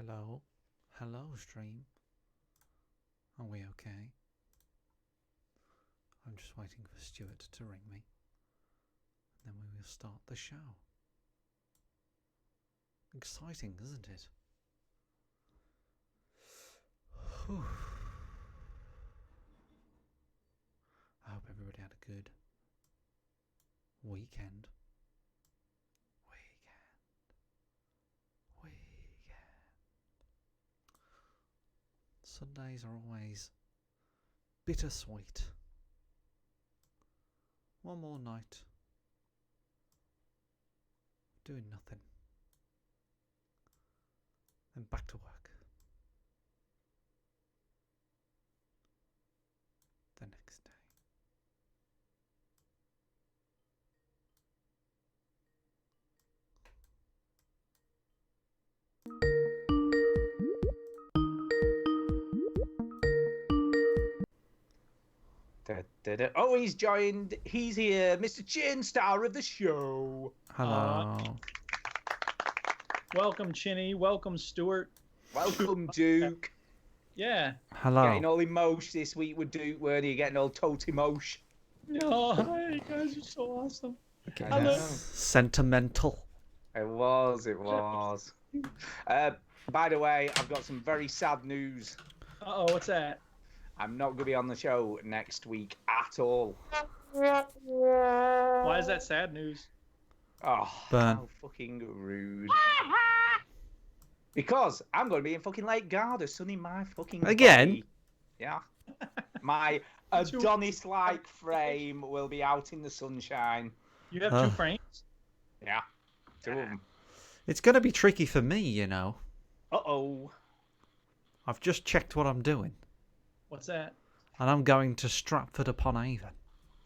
Hello? Hello, stream. Are we okay? I'm just waiting for Stuart to ring me. And then we will start the show. Exciting, isn't it? Whew. I hope everybody had a good weekend. Sundays are always bittersweet. One more night doing nothing. Then back to work. The next day. Oh, he's joined. He's here, Mr. Chin, star of the show. Hello. Welcome, Chinny. Welcome, Stuart. Welcome, Duke. Yeah. Hello. Getting all emotion this week with Duke, weren't you? Getting all total emotion. Oh, hi, you guys are so awesome. Okay. I know. Sentimental. It was. By the way, I've got some very sad news. Uh-oh, what's that? I'm not going to be on the show next week at all. Why is that sad news? Oh, Burn. how fucking rude. Because I'm going to be in fucking Lake Garda, sunning my fucking Again? body. Yeah. My Adonis-like frame will be out in the sunshine. You have Huh. 2 frames? Yeah. 2 of them. It's going to be tricky for me, you know. Uh-oh. I've just checked what I'm doing. What's that? And I'm going to Stratford upon Avon.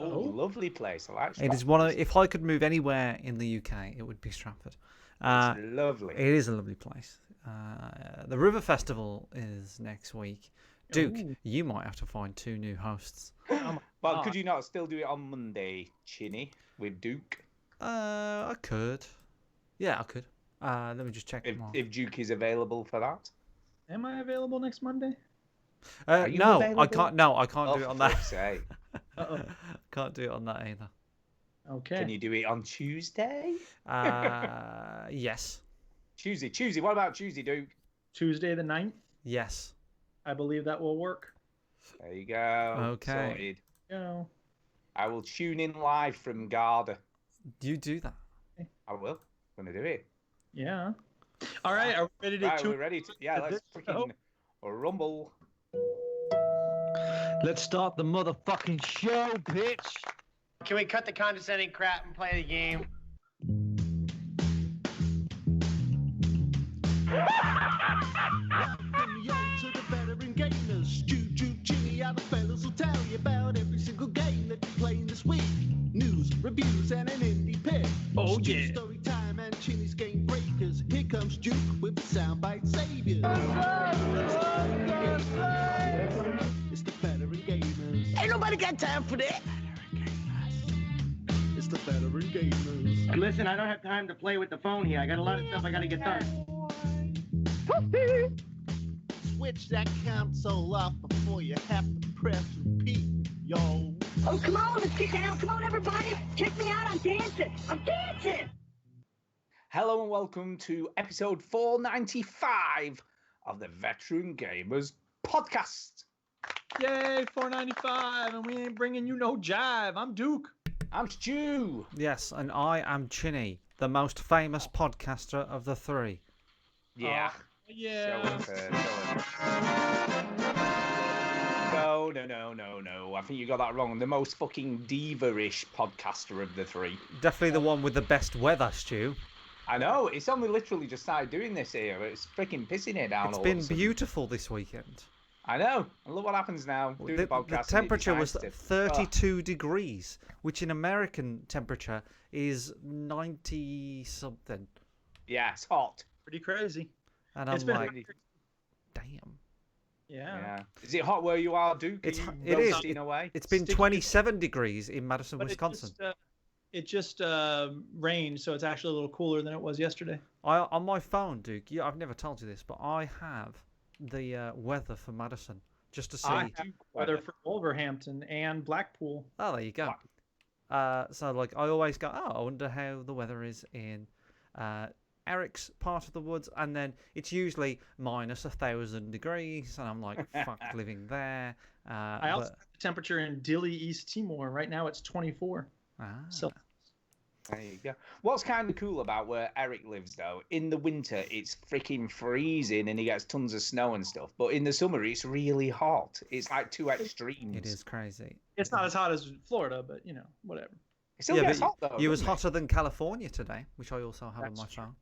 Oh, lovely place. I like It is one of, if I could move anywhere in the UK, it would be Stratford. It's lovely. It is a lovely place. The River Festival is next week. Duke, Ooh. you might have to find 2 new hosts. But could you not still do it on Monday, Chinny, with Duke? I could. Yeah, I could. Let me just check. If Duke is available for that. Am I available next Monday? Are you no, I available? can't. No, I can't Oh, do it on for that. fuck's sake. Uh-oh. Can't do it on that either. Okay. Can you do it on Tuesday? Yes. Tuesday. What about Tuesday, Duke? Tuesday the 9th? Yes. I believe that will work. There you go. Okay. Sorted. You know. I will tune in live from Garda. Do you do that? I will. I'm going to do it. Yeah. All right, are we ready to Right, tune we're ready to... Yeah, let's freaking rumble. Let's start the motherfucking show, bitch. Can we cut the condescending crap and play the game? Welcome yo to the veteran gamers. Juju, Jimmy, other fellas will tell you about every single game that you're playing this week. News, reviews, and an indie pick. Oh, Stu's yeah. Story time and Chinny's game breakers. Here comes Duke with the soundbite saviors. It's the veteran gamers. Ain't nobody got time for that. It's the veteran gamers. Listen, I don't have time to play with the phone here. I got a lot of stuff I gotta get done. Switch that console off before you have to press repeat, yo. Oh, come on, let's get down. Come on, everybody. Check me out. I'm dancing. I'm dancing. Hello and welcome to episode 495 of the Veteran Gamers Podcast. Yay, 495, and we ain't bringing you no jive. I'm Duke. I'm Stu. Yes, and I am Chinny, the most famous podcaster of the 3. Yeah. Yeah. So No. I think you got that wrong. The most fucking diva-ish podcaster of the 3. Definitely the one with the best weather, Stu. I know. It's only literally just started doing this here. It's freaking pissing it down. It's all been of a sudden. beautiful this weekend. I know. And look what happens now. Doing The podcast. temperature was Oh. 32 degrees, which in American temperature is 90 something. Yeah, it's hot. Pretty crazy. And It's I'm been like, damn. Yeah. Yeah. Is it hot where you are, Duke? It is. In a way. It's been Sticky. 27 degrees in Madison, But Wisconsin. it just rained, so it's actually a little cooler than it was yesterday. On my phone, Duke. Yeah, I've never told you this, but I have the weather for Madison just to see. I have weather for Wolverhampton and Blackpool. Oh, there you go. So like I always go, oh, I wonder how the weather is in Eric's part of the woods, and then it's usually minus 1,000 degrees, and I'm like, fuck living there. I also have the temperature in Dili, East Timor. Right now it's 24. So there you go. What's kind of cool about where Eric lives, though, in the winter it's freaking freezing and he gets tons of snow and stuff. But in the summer it's really hot. It's like two extremes. It is crazy. It's not as hot as Florida, but whatever. It still gets hot though. You was doesn't it? hotter than California today, which I also have on my phone.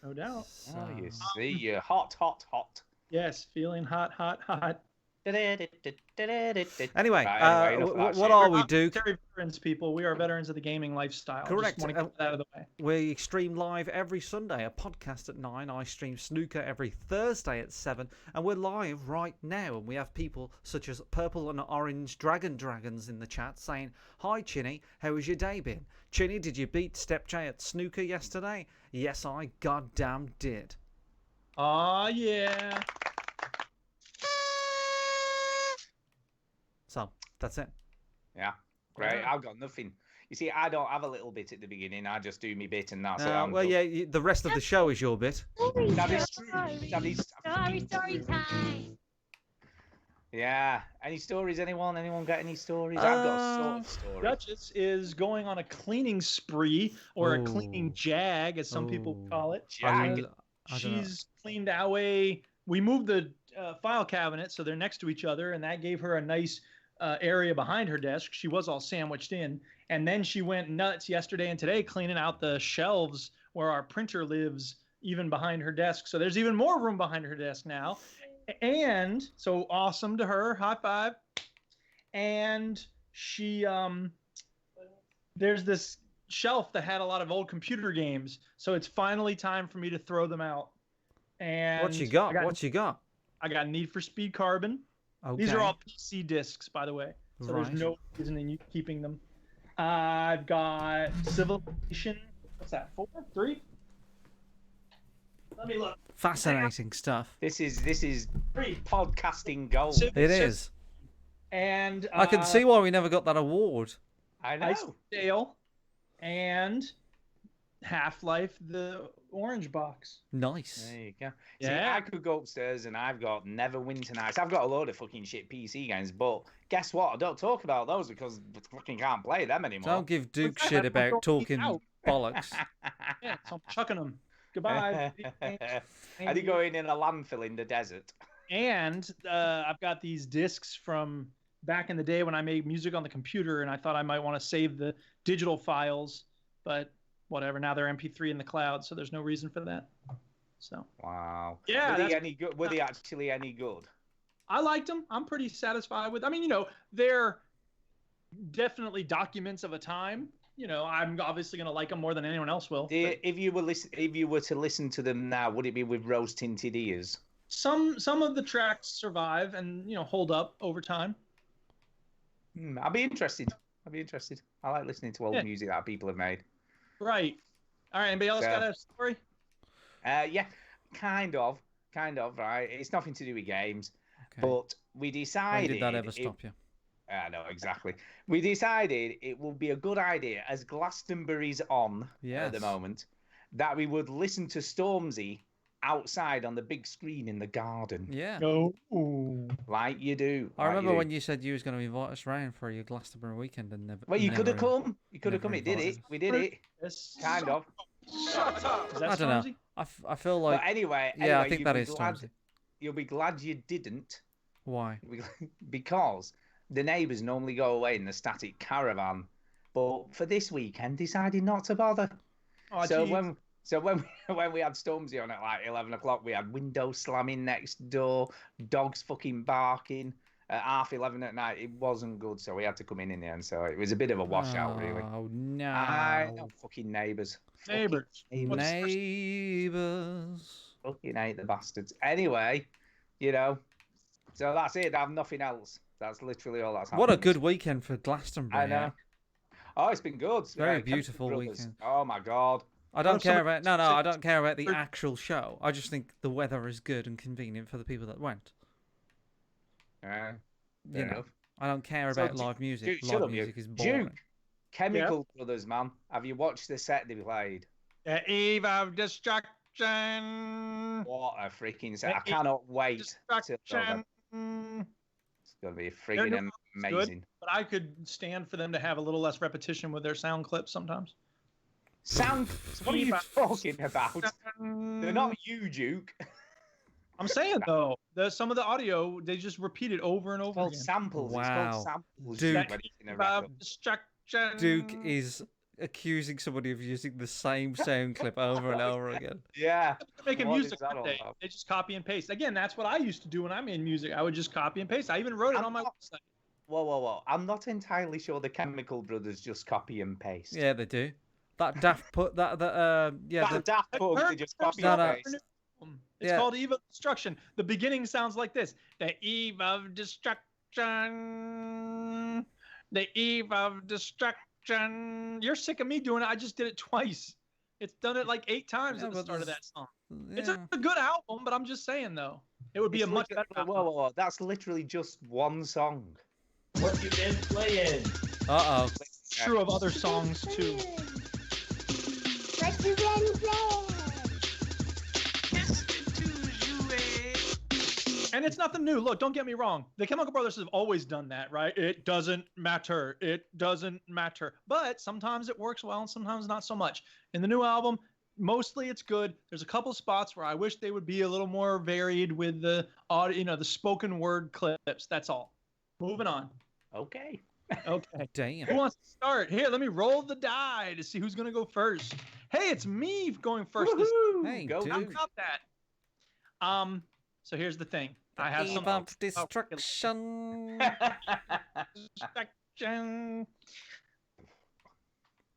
No doubt. So, Oh, you see, you're hot, hot, hot. Yes, feeling hot, hot, hot. Anyway, Right, enough of that what shit. are We're we, not Duke? military veterans, people. We are veterans of the gaming lifestyle. Correct. Just want to get that out of the way. We stream live every Sunday, a podcast at 9. I stream snooker every Thursday at 7. And we're live right now. And we have people such as Purple and Orange Dragons in the chat saying, hi, Chinny, how has your day been? Chinny, did you beat Step J at snooker yesterday? Yes, I goddamn did. Aw, yeah. So, that's it. Yeah, great. Yeah. I've got nothing. You see, I don't have a little bit at the beginning. I just do me bit and that's it. Well, yeah, the rest of the show is your bit. That is true. That is Story time. Yeah. Any stories? Anyone? Anyone got any stories? I've got a sort of story. Duchess is going on a cleaning spree, or a cleaning Ooh. jag, as some people Ooh. call it. Jag. I don't know. She's cleaned away. We moved the file cabinet so they're next to each other, and that gave her a nice area behind her desk. She was all sandwiched in. And then she went nuts yesterday and today cleaning out the shelves where our printer lives, even behind her desk. So there's even more room behind her desk now. And so awesome to her. High five. And she, there's this shelf that had a lot of old computer games. So it's finally time for me to throw them out. And What you got? I What you got? I got Need for Speed Carbon. Okay. These are all PC discs, by the way. So Right. there's no reason in you keeping them. I've got Civilization. What's that? 4? 3? Let me look. Fascinating stuff. This is 3. podcasting gold. Civ It 6, is. And I can see why we never got that award. I know. Ice Dale and Half-Life, the orange box. Nice. There you go. Yeah. See, I could go upstairs and I've got Neverwinter Nights. I've got a load of fucking shit PC games, but guess what? I don't talk about those because I fucking can't play them anymore. Don't give Duke that? shit Everyone about don't talking eat out. bollocks. Yeah, so I'm chucking them. Goodbye. Are you going in a landfill in the desert? And I've got these discs from back in the day when I made music on the computer, and I thought I might want to save the digital files, but whatever. Now they're MP3 in the cloud, so there's no reason for that. So Wow. Yeah, Were they that's- any good? Were they actually any good? I liked them. I'm pretty satisfied with. I mean, they're definitely documents of a time. I'm obviously going to like them more than anyone else will. but If you were to listen to them now, would it be with rose tinted ears? some of the tracks survive and hold up over time. I'd be interested. I like listening to old Yeah. music that people have made. Right. All right. Anybody else So- got a story? Yeah, kind of. Right. It's nothing to do with games, Okay. but we When decided. did that ever stop you? I know exactly. We decided it would be a good idea, as Glastonbury's on at the Yes. moment, that we would listen to Stormzy outside on the big screen in the garden, Yeah. No. like you do. I like remember you when do. you said you was going to invite us round for your Glastonbury weekend and never. Well, you could have never- come. You could have never come. It did it. invited us. We did it. Yes. Kind of. Is that I don't know. Stormzy? I feel like. But anyway, yeah, I anyway, think you'll that be is glad- Stormzy. You'll be glad you didn't. Why? Because the neighbours normally go away in the static caravan, but for this weekend decided not to bother. Oh, so geez. when we had Stormzy on at like 11 o'clock, we had windows slamming next door, dogs fucking barking at 11:30 at night. It wasn't good, so we had to come in the end. So it was a bit of a washout, really. Oh no. I know, fucking neighbours. Neighbours. What's the first- Neighbours. Fucking hate the bastards. Anyway, so that's it. I have nothing else. That's literally all that's happened. What a good weekend for Glastonbury. I know. eh? Oh, it's been good. Very Chemical beautiful Brothers. weekend. Oh my god. I don't if someone- care about I don't care about the actual show. I just think the weather is good and convenient for the people that went. Fair You know, enough. I don't care So about live music. Duke, shut Live up, you. music is boring. Duke, Chemical Brothers, man. Have you watched the set they played? The eve of destruction. What a freaking set! I The cannot wait till Destruction. it's gonna be They're freaking good. amazing. But I could stand for them to have a little less repetition with their sound clips sometimes. Sound. What are you talking about? They're not you, Duke. I'm saying though, some of the audio they just repeat it over and It's over called again. samples. It's Wow. called samples. Duke. when it's in a Eve record. of destruction. Duke is accusing somebody of using the same sound clip over and over again. Yeah. They're making What is music, that aren't all they? about? They just copy and paste. Again, that's what I used to do when I made music. I would just copy and paste. I even wrote it I'm on my not- website. Whoa. I'm not entirely sure the Chemical Brothers just copy and paste. Yeah, they do. That Daft Put that yeah. That Daft Punk, they just copy No, and no. paste. It's Yeah. called Eve of Destruction. The beginning sounds like this: the Eve of Destruction, the Eve of Destruction. You're sick of me doing it. I just did it twice. It's done it like 8 times Yeah, at the but start of there's- that song. yeah. It's a good album, but I'm just saying though, it would be It's a much literally- better album. Whoa. That's literally just one song. What you been playing? Uh oh. It's true of other songs too. What you been playing? And it's nothing new. Look, don't get me wrong. The Chemical Brothers have always done that, right? It doesn't matter. It doesn't matter. But sometimes it works well and sometimes not so much. In the new album, mostly it's good. There's a couple spots where I wish they would be a little more varied with the audio, the spoken word clips. That's all. Moving on. Okay. Okay. Damn. Who wants to start? Here, let me roll the die to see who's going to go first. Hey, it's me going first this Woohoo! Hey, Go dude. How Duke. about that? So here's the thing. I have Eve some of Destruction. Destruction.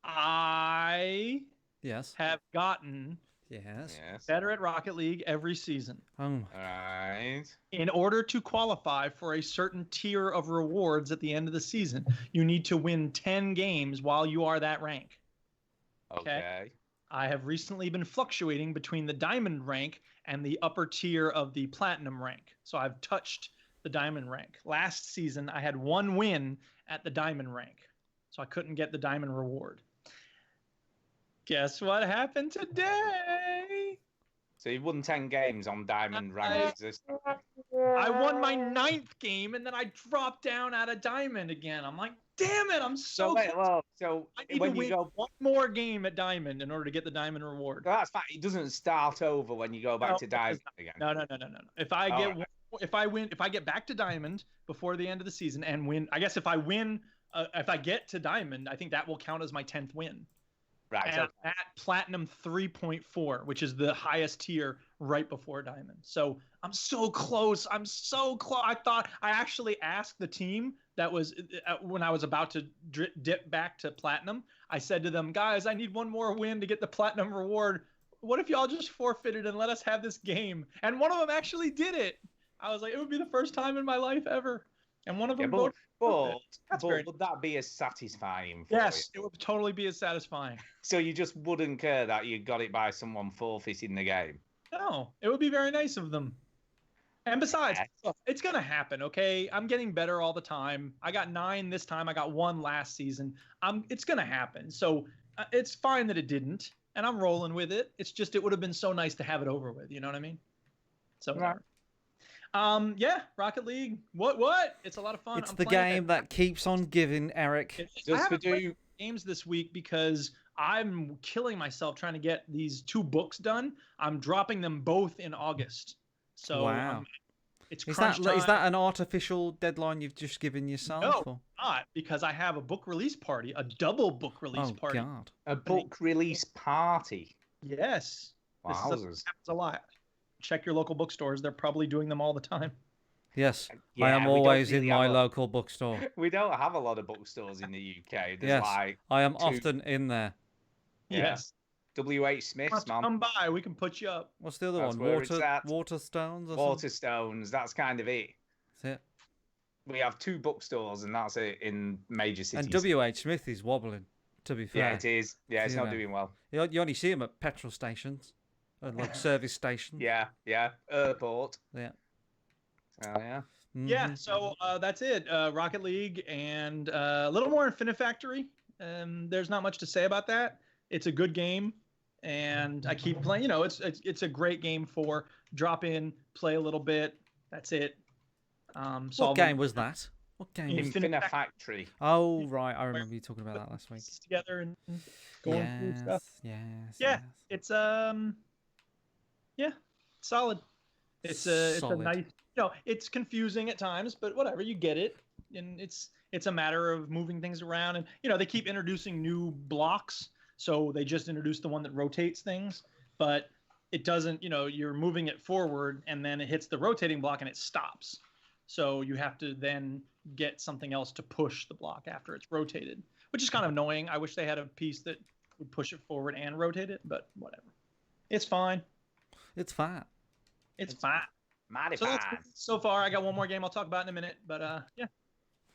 I Yes. have gotten Yes. Yes. better at Rocket League every season. Oh, Right. In order to qualify for a certain tier of rewards at the end of the season, you need to win 10 games while you are that rank. Okay. I have recently been fluctuating between the diamond rank and the upper tier of the platinum rank. So I've touched the diamond rank. Last season, I had 1 win at the diamond rank. So I couldn't get the diamond reward. Guess what happened today? So you've won 10 games on Diamond rank existence. I won my 9th game and then I dropped down out of diamond again. I'm like, damn it, I'm so So wait, close. well, so I need when to you win go, one more game at diamond in order to get the diamond reward. that's fine. It doesn't start over when you go back No, to it does Diamond again. No. If I Oh, get okay. if I get back to diamond before the end of the season and win, I guess if I win, if I get to diamond, I think that will count as my 10th win. Right. And I'm at platinum 3.4, which is the highest tier right before diamond. So I'm so close. I'm so close. I actually asked the team that was when I was about to dip back to platinum. I said to them, guys, I need one more win to get the platinum reward. What if y'all just forfeited and let us have this game? And one of them actually did it. I was like, it would be the first time in my life ever. And one of them voted. That's very would that be as satisfying for Yes, you? it would totally be as satisfying. So you just wouldn't care that you got it by someone forfeiting the game? No, it would be very nice of them. And besides, Yeah. look, it's going to happen, okay? I'm getting better all the time. I got 9 this time. I got 1 last season. It's going to happen. So it's fine that it didn't, and I'm rolling with it. It's just it would have been so nice to have it over with. You know what I mean? So, Right. yeah, Rocket League. What? It's a lot of fun. it's I'm the playing game it. that keeps on giving, Eric. I Just for haven't played do. games this week because I'm killing myself trying to get these 2 books done. I'm dropping them both in August. So Wow. it's Is crunch that time. an artificial deadline you've just given yourself? No. or- Not because I have a book release party, a double book release Oh party. God. A book release party. Yes. This Wowzers. happens a lot. Check your local bookstores. They're probably doing them all the time. Yes, I Yeah, am we don't always in really my have a- local bookstore. We don't have a lot of bookstores in the UK. There's Yes. like I am 2. often in there. Yeah. Yes. W.H. Smith's, man. Come by. We can put you up. What's the other That's one? where it's at. Waterstones or something? Waterstones. That's kind of it. That's it. We have 2 bookstores, and that's it in major cities. And WH Smith is wobbling, to be fair. Yeah, it is. Yeah, it's You not know. doing well. You only see him at petrol stations, and like service stations. Yeah, airport. Yeah. So yeah. Yeah, Mhm. so that's it. Rocket League and a little more Infinifactory. There's not much to say about that. It's a good game, and I keep playing. You know, it's a great game for drop in, play a little bit. That's it. What solving game was that? What game? Infinifactory. Oh right, I remember you talking about that last week. together and going through Yes, stuff. yes. Yeah. yes. It's yeah, solid. It's a Solid. nice. You know, it's confusing at times, but whatever, you get it. And it's a matter of moving things around, and you know they keep introducing new blocks. So they just introduced the one that rotates things, but it doesn't. You know, you're moving it forward, and then it hits the rotating block, and it stops. So you have to then get something else to push the block after it's rotated, which is kind of annoying. I wish they had a piece that would push it forward and rotate it, but whatever. It's fine. It's fat. It's fine. Mighty So that's fine. good so far. I got one more game I'll talk about in a minute, but yeah.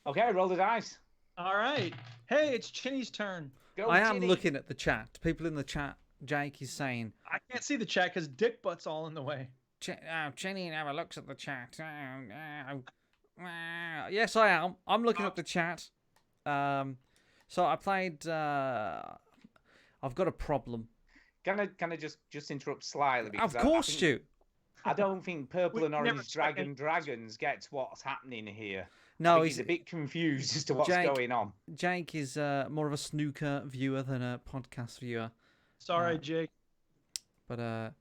Okay, roll the dice. All right. Hey, it's Chinny's turn. Go, I am Ginny. looking at the chat. People in the chat. Jake is saying, I can't see the chat because Dick Butt's all in the way. Chinny never looks at the chat. Yes, I am. I'm looking at the chat. So I played. I've got a problem. Can I just interrupt slightly? Of Because course, I think, Stu. I don't think Purple We and never Orange Dragon second- Dragons gets what's happening here. No, I think he's he's a bit confused as to what's Jake. going on. Jake is more of a snooker viewer than a podcast viewer. Sorry, Yeah. Jake. But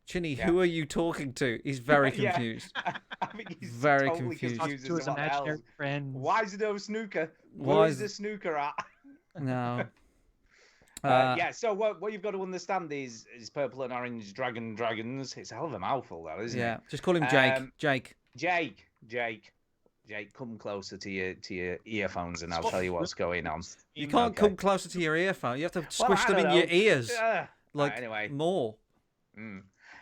Chinny, Yeah. who are you talking to? He's very Yeah. confused. I think he's Very totally confused. confused To as his to what the hell. imaginary friend. Why is there no snooker? Why Where is is the snooker at? No. Yeah, so what you've got to understand is Purple and Orange Dragons. It's a hell of a mouthful, though, isn't Yeah. it? Just call him Jake. Um, Jake. Jake, come closer to your earphones, and I'll tell you what's going on. You can't okay. come closer to your earphone. You have to Well, squish I them in don't your know. ears, like anyway. more.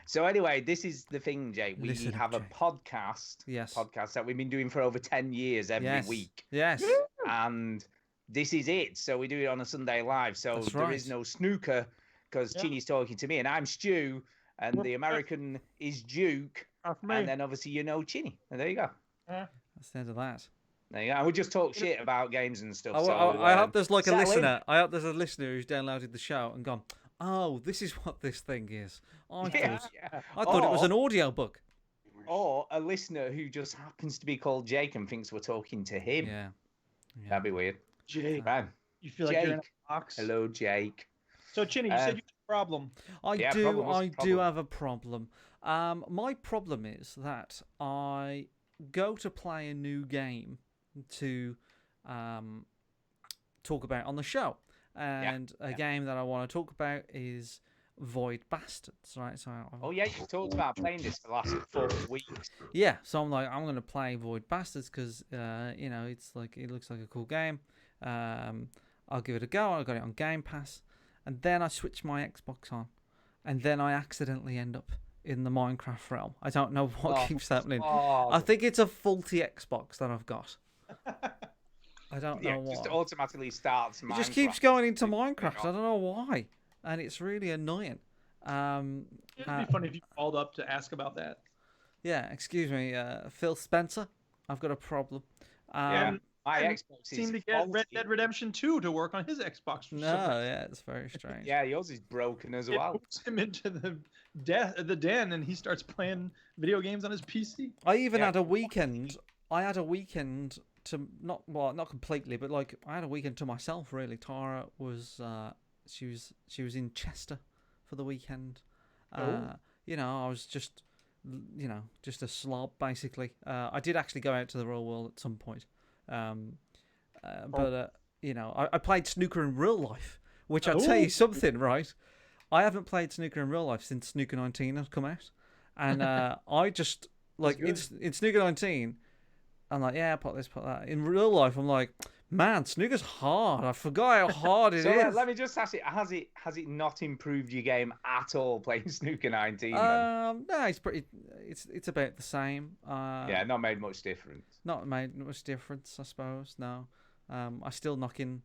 So anyway, this is the thing, Jake. We Listen, have a Jake. podcast Yes. that we've been doing for over 10 years every Yes. week. Yes. And this is it. So we do it on a Sunday live. So That's there is right. no snooker because Yeah. Chinny's talking to me and I'm Stu and the American is Duke. Not for me. And then obviously you know Chinny. And there you go. That's the end of that. There you go. And we just talk shit about games and stuff. I hope there's like a settle in. listener. I hope there's a listener who's downloaded the show and gone, "Oh, this is what this thing is." Yeah. I thought it was an audio book. Or a listener who just happens to be called Jake and thinks we're talking to him. Yeah. That'd be weird. Jake. Right. You feel like you're in a Jake. box. Hello, Jake. So, Chinny, you said you had a problem. I Yeah, do. problem. What's the I do problem? have a problem. My problem is that I go to play a new game to talk about on the show, and a game that I want to talk about is Void Bastards. Right. So. Oh, yeah, you talked about playing this for the last 4 weeks. Yeah, so I'm like, I'm gonna play Void Bastards because you know it's like it looks like a cool game. I'll give it a go. I got it on Game Pass, and then I switch my Xbox on, and then I accidentally end up in the Minecraft realm. I don't know what keeps happening. I think it's a faulty Xbox that I've got. I don't Yeah, know why. just automatically starts. It just keeps going into Minecraft. I don't know why, and it's really annoying. It'd be funny if you called up to ask about that. Yeah, excuse me, Phil Spencer. I've got a problem. Yeah, my and Xbox is Seemed to get Red faulty. Dead Redemption 2 to work on his Xbox. for some No, reason. yeah, it's very strange. Yeah, yours is broken as It well. moves him into the den, and he starts playing video games on his PC. I even Yeah. had a weekend. I had a weekend to not completely, but like I had a weekend to myself. Really, Tara was she was in Chester for the weekend. You know, I was just just a slob basically. I did actually go out to the real world at some point, but you know, I played snooker in real life, which I'll tell you something, right? I haven't played snooker in real life since Snooker 19 has come out, and I just like in Snooker 19. I'm like, yeah, put this, put that. In real life, I'm like, Man, snooker's hard. I forgot how hard it So is. let me just ask you: has it not improved your game at all playing snooker 19? Then? No, it's pretty. It's about the same. Yeah, not made much difference. Not made much difference, I suppose. No, I still knock in.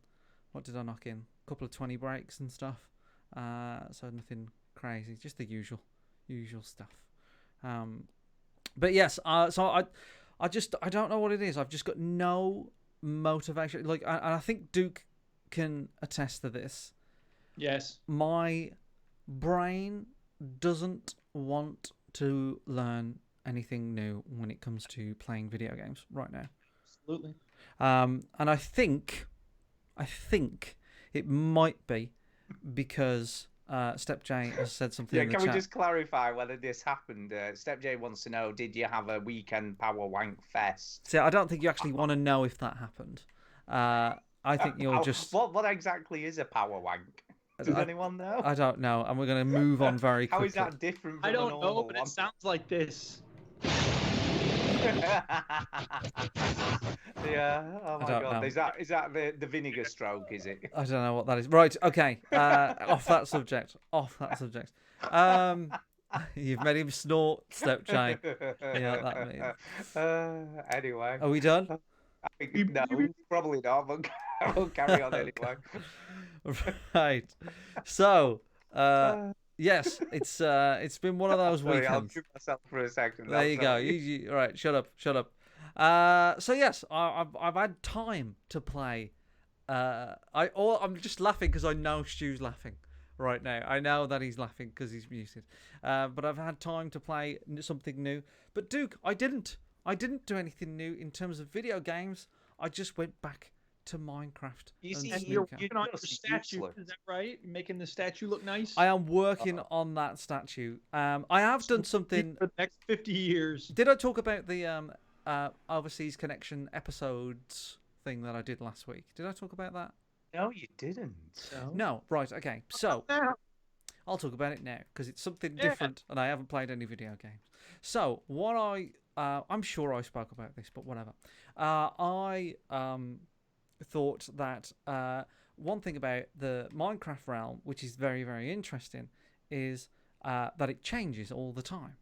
What did I knock in? A couple of 20 breaks and stuff. So nothing crazy, just the usual stuff. But yes, so I don't know what it is. I've just got no motivation. Like, and I think Duke can attest to this. Yes. My brain doesn't want to learn anything new when it comes to playing video games right now. Absolutely. And I think it might be because Step J has said something Yeah, in the can we chat. just clarify whether this happened? Step J wants to know: did you have a weekend power wank fest? See, I don't think you actually want to know if that happened. I think you'll just. What exactly is a power wank? Does anyone know? I don't know, and we're going to move on very quickly. How is that different from I don't a know, normal but one? it sounds like this. Yeah. Oh my don't god. know. Is that the vinegar stroke? Is it? I don't know what that is. Right, okay. Off that subject. You've made him snort, Step J. Yeah, that means. Anyway. Are we done? No, probably not. But we'll carry on anyway. Right. So, yes, it's been one of those Sorry, I'll weekends. mute myself for a second. There you go. All right, shut up. So yes, I've had time to play. I'm just laughing because I know Stu's laughing right now. I know that he's laughing because he's muted. But I've had time to play something new. But Duke, I didn't do anything new in terms of video games. I just went back to Minecraft. You and see, And snooker. you're you working on your just statue. useless. Is that right? You're making the statue look nice. I am working on that statue. I have done something. for the next 50 years. Did I talk about the Overseas Connection episodes thing that I did last week? Did I talk about that? No, you didn't. No. Right. Okay. So I'll talk about it now because it's something different, and I haven't played any video games. So what I'm sure I spoke about this, but whatever. I thought that one thing about the Minecraft realm, which is very, very interesting, is that it changes all the time,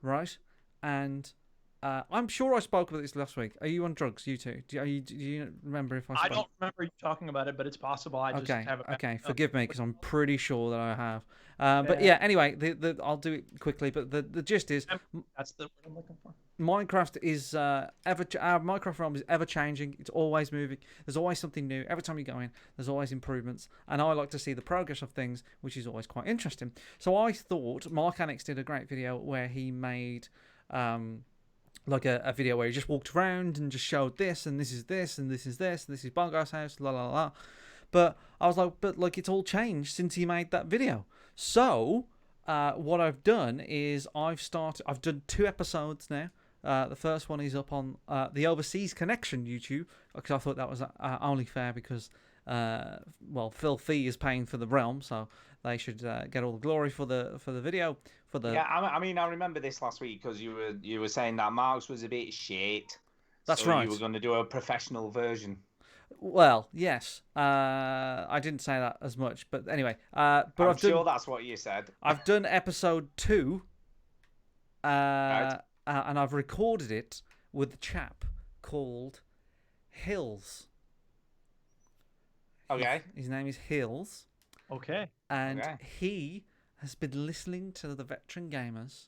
right? And I'm sure I spoke about this last week. Are you on drugs, you two? Do you remember if I spoke? I don't remember you talking about it, but it's possible. I just have it. Okay, forgive me because I'm pretty sure that I have. But yeah, anyway, I'll do it quickly. But the gist is, That's the word I'm looking for. Minecraft is our Minecraft realm is ever changing. It's always moving. There's always something new. Every time you go in, there's always improvements. And I like to see the progress of things, which is always quite interesting. So I thought Mark Annex did a great video where he made like a video where he just walked around and just showed this and this is this and this is this and this is Bongo's house, la la la. But I was like, but like it's all changed since he made that video. So what I've done is I've done 2 episodes now. The first one is up on the Overseas Connection YouTube because I thought that was only fair because Phil Fee is paying for the realm, so they should get all the glory for the video for the. Yeah, I mean, I remember this last week because you were saying that Mark's was a bit shit. That's so right. You were going to do a professional version. Well, yes, I didn't say that as much, but anyway. But I'm sure that's what you said. I've done episode 2, Right. and I've recorded it with a chap called Hills. Okay. His name is Hills, Okay. and Okay. he has been listening to the Veteran Gamers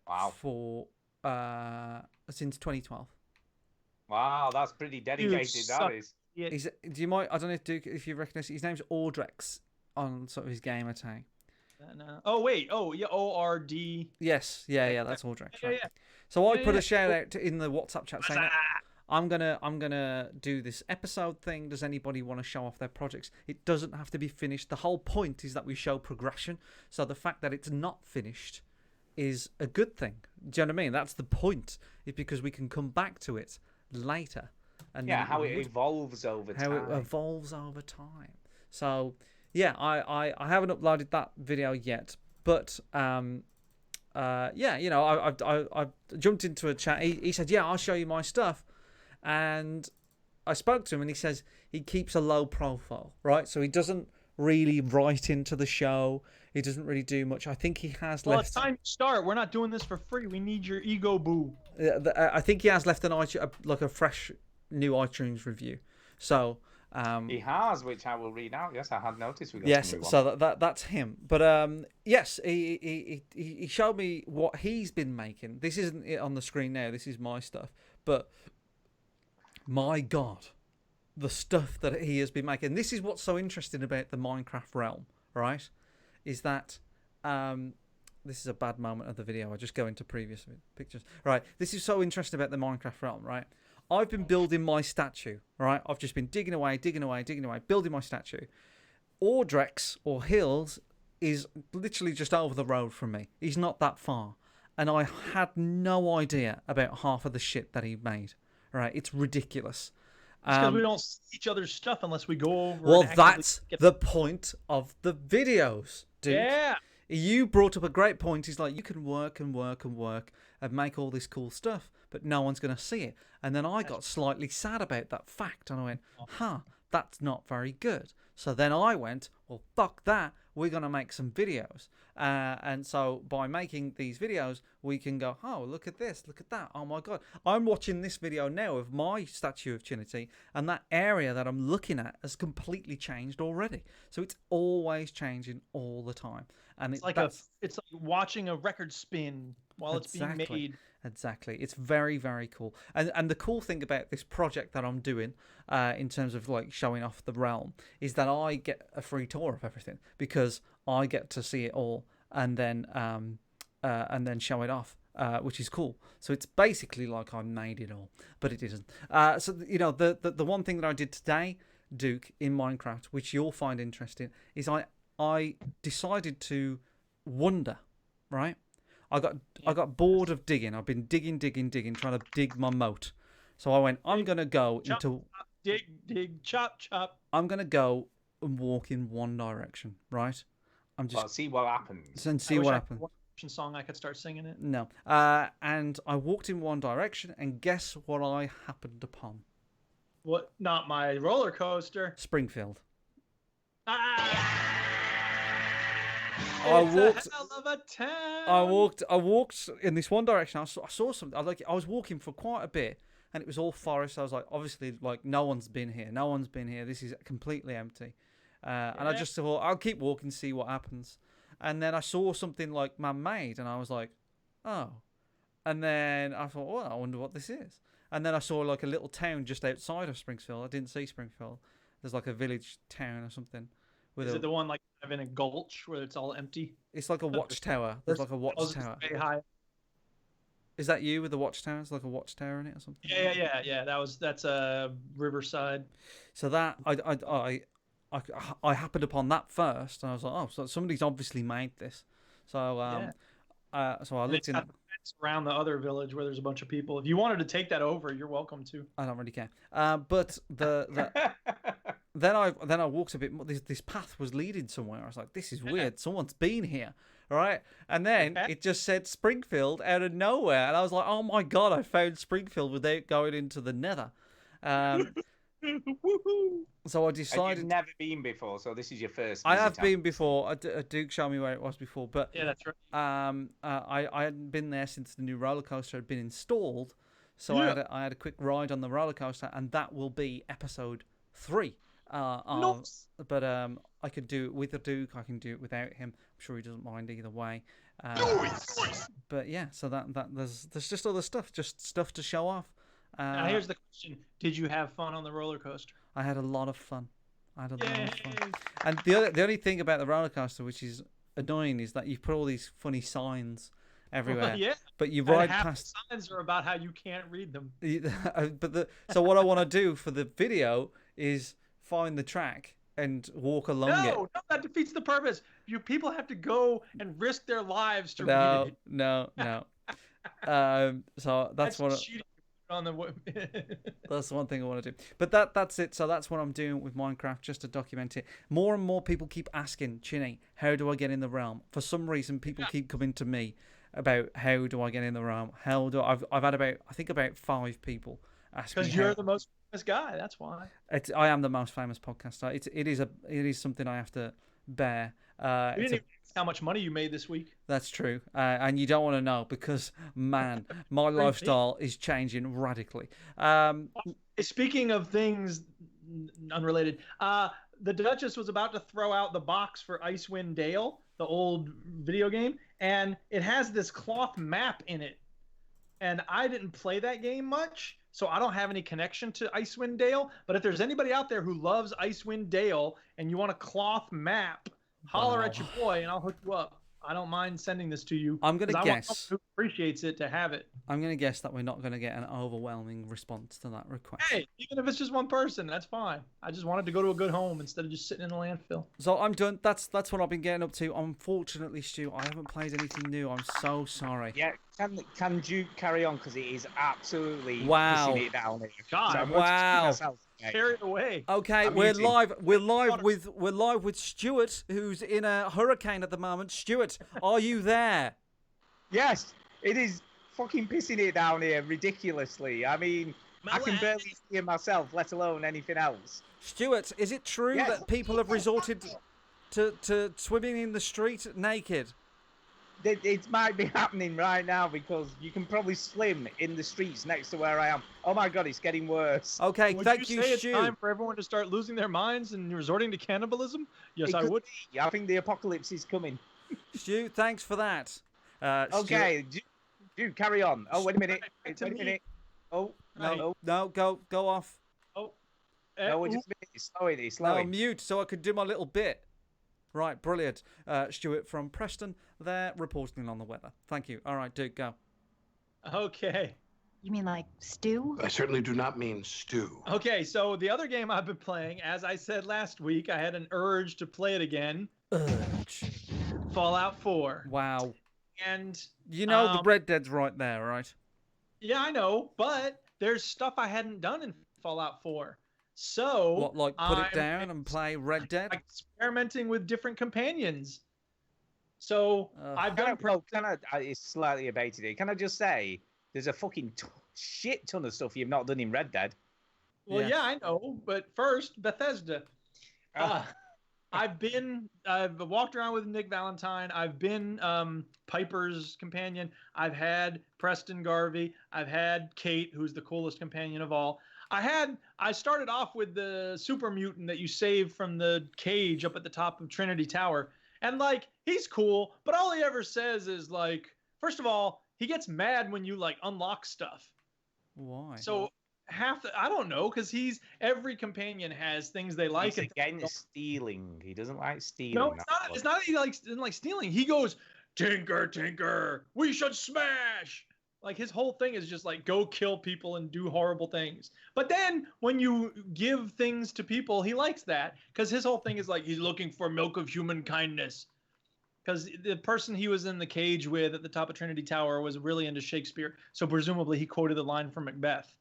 Wow. for since 2012. Wow, that's pretty dedicated. That suck. is. Yeah. Do you might? I don't know if you recognise. His name's Ordrex on sort of his gamer tag. Oh wait. Oh yeah. ORD. Yes, yeah, that's Aldrich. Yeah, Right. yeah. So I Yeah, put yeah. a shout out in the WhatsApp chat saying, I'm gonna do this episode thing. Does anybody want to show off their projects? It doesn't have to be finished. The whole point is that we show progression. So the fact that it's not finished is a good thing. Do you know what I mean? That's the point. Is because we can come back to it later. And Yeah, then how it evolves over time. how it evolves over time. So yeah, I haven't uploaded that video yet, but yeah, you know, I jumped into a chat. He said, yeah, I'll show you my stuff, and I spoke to him and he says he keeps a low profile, right? So he doesn't really write into the show. He doesn't really do much. I think he has Well, left. it's time to start. We're not doing this for free. We need your ego, boo. I think he has left an like a fresh new iTunes review. So He has, which I will read out. Yes, I had noticed. We got yes, some new so that's him. But yes, he showed me what he's been making. This isn't it on the screen now. This is my stuff. But my God, the stuff that he has been making. This is what's so interesting about the Minecraft realm, right? Is that this is a bad moment of the video. I just go into previous pictures. Right, this is so interesting about the Minecraft realm, right? I've been building my statue, right? I've just been digging away, building my statue. Audrex, or Hills, is literally just over the road from me. He's not that far. And I had no idea about half of the shit that he made, right? It's ridiculous. Because we don't see each other's stuff unless we go over. Well, and actively that's get the point of the videos, dude. Yeah. You brought up a great point. He's like, you can work and work and work and make all this cool stuff, but no one's going to see it. And then I got slightly sad about that fact. And I went, that's not very good. So then I went, well, fuck that. We're going to make some videos. And so by making these videos, we can go, oh, look at this, look at that. Oh, my God. I'm watching this video now of my statue of Trinity, and that area that I'm looking at has completely changed already. So it's always changing all the time. And It's like it's like watching a record spin while it's being made. Exactly. It's very, very cool. And the cool thing about this project that I'm doing, in terms of like showing off the realm, is that I get a free tour of everything because I get to see it all and then show it off, which is cool. So it's basically like I made it all, but it isn't. So you know, the one thing that I did today, Duke, in Minecraft, which you'll find interesting, is I decided to wonder, right? I got bored of digging. I've been digging, trying to dig my moat. So I went, I'm going to go into... Dig, chop, chop. I'm going to go and walk in one direction, right? I'm just... Well, see what happens. And see what happens. One song I could start singing it. No. And I walked in one direction, and guess what I happened upon? What? Not my roller coaster. Springfield. Ah! I It's walked. a hell of a town. I walked in this one direction. I saw something. I was walking for quite a bit, and it was all forest. I was like, obviously, like no one's been here. No one's been here. This is completely empty. And I just thought, I'll keep walking, see what happens. And then I saw something like man-made, and I was like, oh. And then I thought, well, I wonder what this is. And then I saw like a little town just outside of Springfield. I didn't see Springfield. There's like a village town or something. Is it the one like in a gulch where it's all empty? It's like a watchtower. There's like a watchtower. High. Is that you with the watchtower? It's like a watchtower in it or something? Yeah. That's Riverside. So that I happened upon that first, and I was like, oh, so somebody's obviously made this. So so I looked in. It's around the other village where there's a bunch of people. If you wanted to take that over, you're welcome to. I don't really care. But then I walked a bit more. This path was leading somewhere. I was like, this is weird. Someone's been here, right? And then it just said Springfield out of nowhere, and I was like, oh my God, I found Springfield without going into the Nether. So I decided. You've never been before, so this is your first. I have been before. Duke showed me where it was before, but yeah, that's right. I hadn't been there since the new roller coaster had been installed, so I had a quick ride on the roller coaster, and that will be episode 3. Nice. But I could do it with the Duke. I can do it without him. I'm sure he doesn't mind either way. But yeah, so that there's just other stuff, just stuff to show off. Now here's the question: did you have fun on the roller coaster? I had a lot of fun. And the only thing about the roller coaster, which is annoying, is that you put all these funny signs everywhere. Yeah. But you And ride half past. the signs are about how you can't read them. So what I want to do for the video is find the track and walk along it. No, that defeats the purpose. You people have to go and risk their lives to No, read it. no. So that's what. cheating on the. That's one thing I want to do. But that's it. So that's what I'm doing with Minecraft, just to document it. More and more people keep asking, Chinny, how do I get in the realm? For some reason, people keep coming to me about how do I get in the realm? I've had about 5 people ask me. Because you're the most famous guy. That's why. I am the most famous podcaster. It is something I have to bear. We didn't even ask how much money you made this week. That's true, and you don't want to know because, man, my lifestyle is changing radically. Speaking of things unrelated, the Duchess was about to throw out the box for Icewind Dale, the old video game, and it has this cloth map in it. And I didn't play that game much, so I don't have any connection to Icewind Dale. But if there's anybody out there who loves Icewind Dale and you want a cloth map, holler at your boy and I'll hook you up. I don't mind sending this to you. I'm going to 'cause I want guess. someone who appreciates it to have it. I'm going to guess that we're not going to get an overwhelming response to that request. Hey, even if it's just one person, that's fine. I just wanted to go to a good home instead of just sitting in a landfill. So I'm done. That's what I've been getting up to. Unfortunately, Stu, I haven't played anything new. I'm so sorry. Yeah, can Duke carry on because it is absolutely Wow. pissing it down here. God, So I'm going to wow. keep myself, okay? Carry it away. Okay, I'm we're muting. live. We're live with Stuart, who's in a hurricane at the moment. Stuart, are you there? Yes, it is fucking pissing it down here ridiculously. I mean, I can barely see it myself, let alone anything else. Stuart, is it true Yes. that people have resorted to swimming in the street naked? It might be happening right now because you can probably swim in the streets next to where I am. Oh my god, it's getting worse. Okay, Would thank you you, say it's Stu. time for everyone to start losing their minds and resorting to cannibalism? Yes, It I could would. be. I think the apocalypse is coming. Stu, thanks for that. Stuart- Okay, Dude, carry on. Oh, wait a minute. Back Wait to a me. minute. Oh, No, no. no, go off. No, we're just it's slowing. It's slowing. Mute so I could do my little bit. Right, brilliant. Stuart from Preston, there reporting on the weather. Thank you. All right, Duke, go. Okay. You mean like stew? I certainly do not mean stew. Okay, so the other game I've been playing, as I said last week, I had an urge to play it again. Urge. Fallout 4. Wow. And You know the Red Dead's right there, right? yeah, I know, but there's stuff I hadn't done in Fallout 4. So What, like put it I'm down and play Red Dead? experimenting with different companions. So I've done It's slightly abated here. Can I just say, there's a fucking shit ton of stuff you've not done in Red Dead. well, Yeah. yeah, I know, but first Bethesda. Ah. I've walked around with Nick Valentine. I've been Piper's companion. I've had Preston Garvey. I've had Kate, who's the coolest companion of all. I started off with the super mutant that you saved from the cage up at the top of Trinity Tower. And like, he's cool, but all he ever says is like, first of all, he gets mad when you like unlock stuff. Why? So I don't know, because every companion has things they like. He's and against stealing. He doesn't like stealing. no, that's it's not. what- It's not that he doesn't like stealing. He goes, Tinker, Tinker, we should smash. Like his whole thing is just like go kill people and do horrible things. But then when you give things to people, he likes that because his whole thing is like he's looking for milk of human kindness. Because the person he was in the cage with at the top of Trinity Tower was really into Shakespeare, so presumably he quoted the line from Macbeth.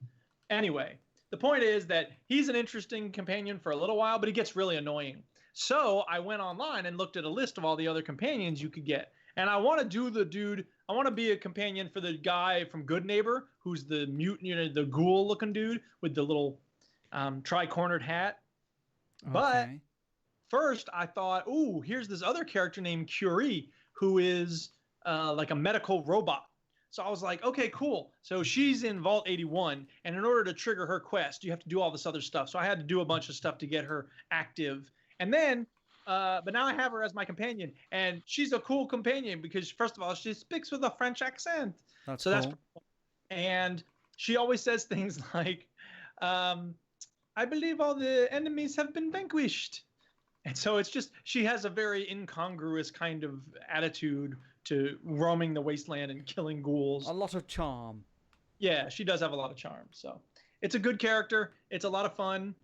Anyway, the point is that he's an interesting companion for a little while, but he gets really annoying. So I went online and looked at a list of all the other companions you could get. And I want to do I want to be a companion for the guy from Good Neighbor, who's the mutant, the ghoul looking dude with the little tri-cornered hat. But Okay. first I thought, ooh, here's this other character named Curie, who is like a medical robot. So I was like, okay, cool. So she's in Vault 81, and in order to trigger her quest, you have to do all this other stuff. So I had to do a bunch of stuff to get her active. And then, but now I have her as my companion, and she's a cool companion because, first of all, she speaks with a French accent. That's So cool. And she always says things like, I believe all the enemies have been vanquished. And so it's just, she has a very incongruous kind of attitude to roaming the wasteland and killing ghouls. A lot of charm. Yeah, she does have a lot of charm. So it's a good character. It's a lot of fun.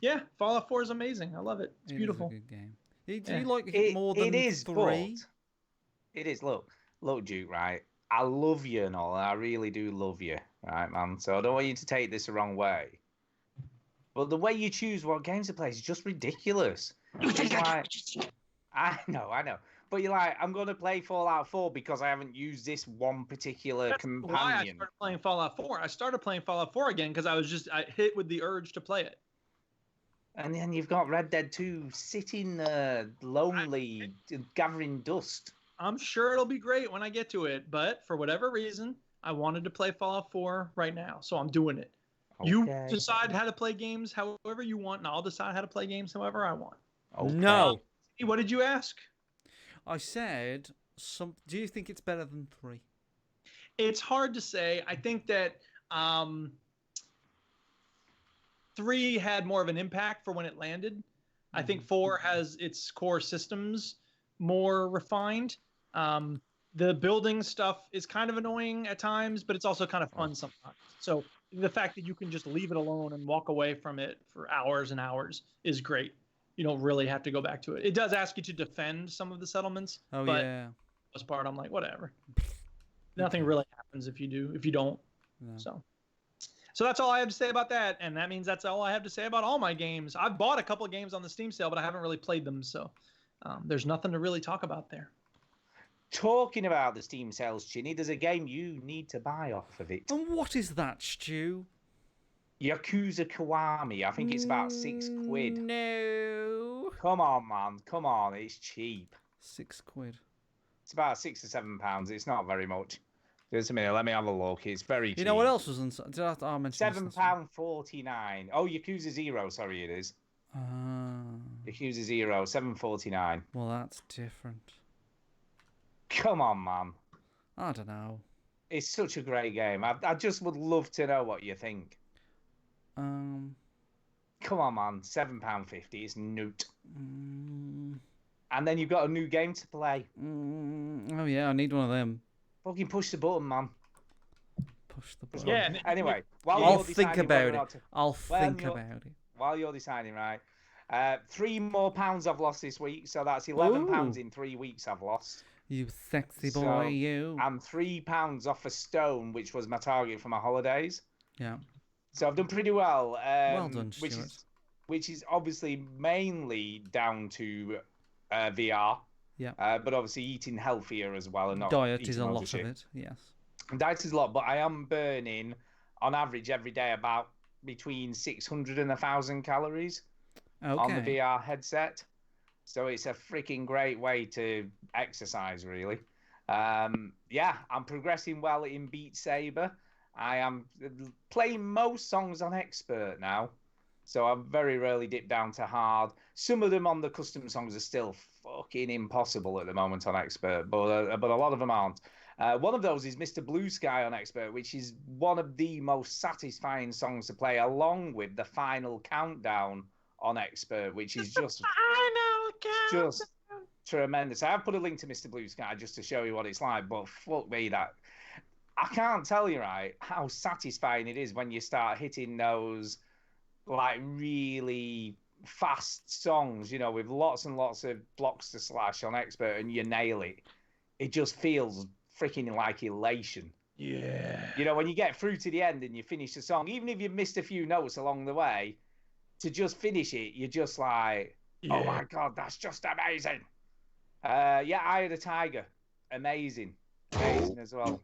Yeah, Fallout 4 is amazing. I love it. It's beautiful. It is a good game. Do Yeah. you like it more than it is, 3? but it is. Look, Duke, right? I love you and all. I really do love you, right, man? So I don't want you to take this the wrong way. But the way you choose what games to play is just ridiculous. It's like, I know. But you're like, I'm going to play Fallout 4 because I haven't used this one particular That's why I companion. started playing Fallout 4. I started playing Fallout 4 again because I hit with the urge to play it. And then you've got Red Dead 2 sitting lonely, gathering dust. I'm sure it'll be great when I get to it, but for whatever reason, I wanted to play Fallout 4 right now, so I'm doing it. You Okay. decide how to play games however you want, and I'll decide how to play games however I want. Okay. No. What did you ask? I said, do you think it's better than 3? It's hard to say. I think that 3 had more of an impact for when it landed. I think 4 has its core systems more refined. The building stuff is kind of annoying at times, but it's also kind of fun sometimes. So the fact that you can just leave it alone and walk away from it for hours and hours is great. You don't really have to go back to it. It does ask you to defend some of the settlements. Oh, but yeah. for the most part, I'm like, whatever. Nothing really happens if you don't. No. So that's all I have to say about that, and that means that's all I have to say about all my games. I've bought a couple of games on the Steam sale, but I haven't really played them, so there's nothing to really talk about there. Talking about the Steam sales, Chinny, there's a game you need to buy off of it. And what is that, Stu? Yakuza Kiwami. I think it's about £6. No. Come on, man. Come on. It's cheap. £6. It's about £6 or £7. It's not very much. Just a minute. Let me have a look. It's very cheap. You know what else was on? Did I mention this? £7.49. Oh, Yakuza Zero. Sorry, it is. Yakuza Zero. £7.49. Well, that's different. Come on, man. I don't know. It's such a great game. I just would love to know what you think. Um. Come on, man. £7.50. It's newt. Mm, And then you've got a new game to play. oh yeah, I need one of them. Fucking push the button, man. Push the button. Yeah. Anyway, while I'll you're think deciding about whether or it. not to- I'll Well, think you're- about it. While you're deciding, right? 3 more pounds I've lost this week, so that's £11 Ooh. in 3 weeks I've lost. You sexy boy, So, you. I'm £3 off a stone, which was my target for my holidays. Yeah. So I've done pretty well. Well done, which Stuart. which is obviously mainly down to VR. Yeah. But obviously eating healthier as well, and not Diet eating is a loads lot of shit. of it. Yes. Diet is a lot, but I am burning, on average, every day about between 600 and 1,000 calories on the Okay. VR headset. So it's a freaking great way to exercise, really. Yeah, I'm progressing well in Beat Saber. I am playing most songs on Expert now. So I very rarely dip down to hard. Some of them on the custom songs are still fucking impossible at the moment on Expert, but a lot of them aren't. One of those is Mr. Blue Sky on Expert, which is one of the most satisfying songs to play, along with the Final Countdown on Expert, which is just tremendous. I've put a link to Mr. Blue Sky just to show you what it's like, but fuck me, that I can't tell you, right, how satisfying it is when you start hitting those like really fast songs, you know, with lots and lots of blocks to slash on Expert, and you nail it. It just feels freaking like elation. Yeah. You know, when you get through to the end and you finish the song, even if you've missed a few notes along the way, to just finish it, you're just like, oh my God, that's just amazing. Yeah, Eye of the Tiger. Amazing as well.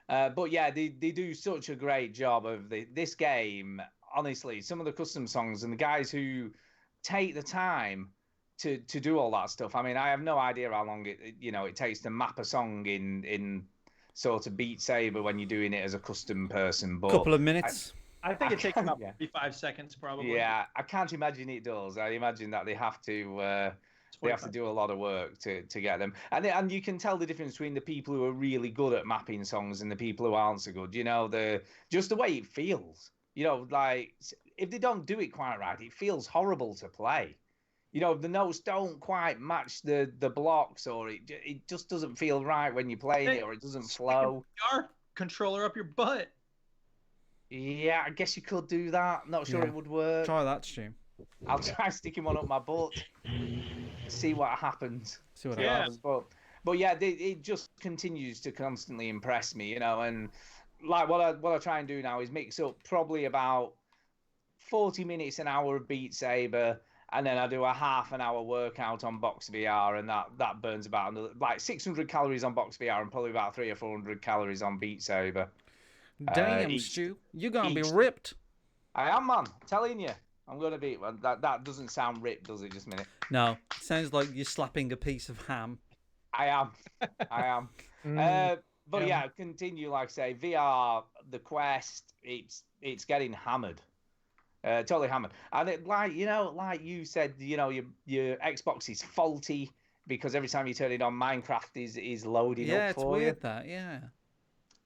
But yeah, they do such a great job of this game. Honestly, some of the custom songs and the guys who take the time to do all that stuff. I mean, I have no idea how long it takes to map a song in sort of Beat Saber when you're doing it as a custom person. But Couple of minutes. I think it takes about Yeah. 45 seconds probably. Yeah, I can't imagine it does. I imagine that they have to do a lot of work to get them, and you can tell the difference between the people who are really good at mapping songs and the people who aren't so good. You know, just the way it feels. You know, like if they don't do it quite right, it feels horrible to play. You know, the notes don't quite match the blocks, or it just doesn't feel right when you're playing it, or it doesn't flow. VR controller up your butt. Yeah, I guess you could do that. Not sure Yeah. it would work. Try that, Stu. I'll try sticking one up my butt. See what happens. See what Yeah. happens. But yeah, it just continues to constantly impress me, you know. And like what I try and do now is mix up probably about 40 minutes, an hour of Beat Saber, and then I do a half an hour workout on Box VR, and that burns about like 600 calories on Box VR and probably about 300 or 400 calories on Beat Saber. Damn, Stu, you're gonna be each- ripped. I am, man. Telling you, I'm gonna be. Well, that doesn't sound ripped, does it? Just a minute. No, it sounds like you're slapping a piece of ham. I am. I am. But yeah, continue. Like I say, VR, the Quest, it's getting hammered. Totally hammered. And it, like you said, your Xbox is faulty because every time you turn it on, Minecraft is loading Yeah, up it's for weird you. that. Yeah.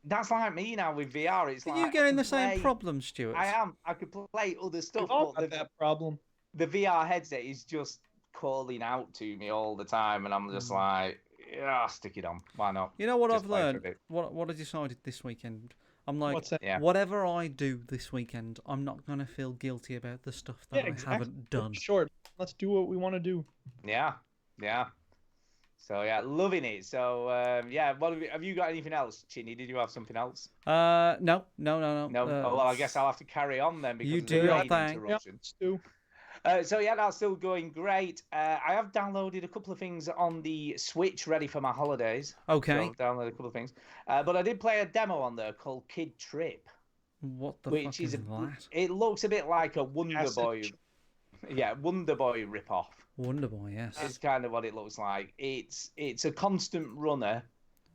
That's like me now with VR. It's Are like you I getting can the same play- problem, Stuart? I am. I could play other stuff, We've all but got that problem. the VR headset is just calling out to me all the time, and I'm just like, yeah, stick it on. Why not? You know what Just I've play for a learned? bit. What I decided this weekend? I'm like, What's that? Yeah. whatever I do this weekend, I'm not gonna feel guilty about the stuff that I haven't done. Short. Let's do what we want to do. Yeah, yeah. So yeah, loving it. So yeah, what have you got? Anything else, Chinny? Did you have something else? No. No. Oh, well, I guess I'll have to carry on then because you of do the your rain thing. interruption. Stu. So yeah, that's still going great. I have downloaded a couple of things on the Switch, ready for my holidays. Okay. So I've downloaded a couple of things, but I did play a demo on there called Kid Trip, What the which fuck is that? it looks a bit like a Wonder Acid Boy, yeah, Wonder Boy ripoff. Wonder Boy, yes. It's kind of what it looks like. It's a constant runner,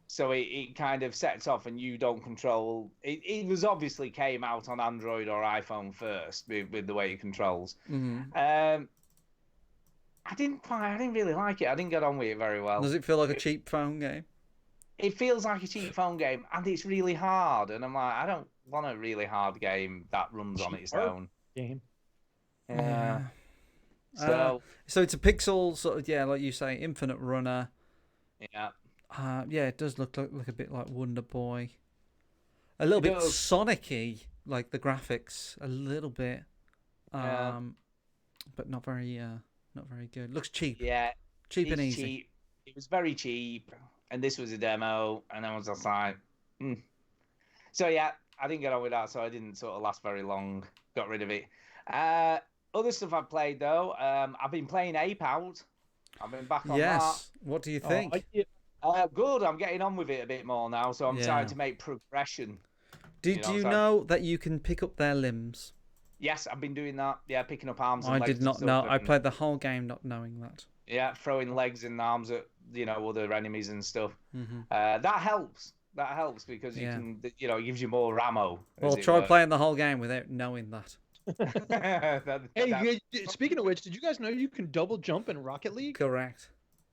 so it kind of sets off and you don't control. It was obviously came out on Android or iPhone first with the way it controls. Mm-hmm. I didn't really like it. I didn't get on with it very well. Does it feel like a cheap phone game? It feels like a cheap phone game, and it's really hard. And I'm like, I don't want a really hard game that runs on its Hard own. Game. Yeah. So So it's a pixel sort of, yeah, like you say, infinite runner. yeah. Yeah, it does look a bit like Wonder Boy. A little bit does. Sonic-y, like the graphics, a little bit. Yeah. But not very good. Looks cheap. Yeah. Cheap and It's easy. cheap. It was very cheap, and this was a demo, and I was just like, So yeah, I didn't get on with that, so I didn't sort of last very long. Got rid of it. Other stuff I've played though, I've been playing Ape Out. I've been back on Yes. What do you think? that. Good. I'm getting on with it a bit more now, so I'm Yeah. trying to make progression. Did know, you so- know that you can pick up their limbs? Yes, I've been doing that. Yeah, picking up arms. And I legs did and not stuff know. I and- played the whole game not knowing that. Yeah, throwing legs and arms at other enemies and stuff. Mm-hmm. That helps. That helps because you Yeah. can, it gives you more ammo. Well, try playing the whole game without knowing that. Hey, speaking of which, did you guys know you can double jump in Rocket League? Correct.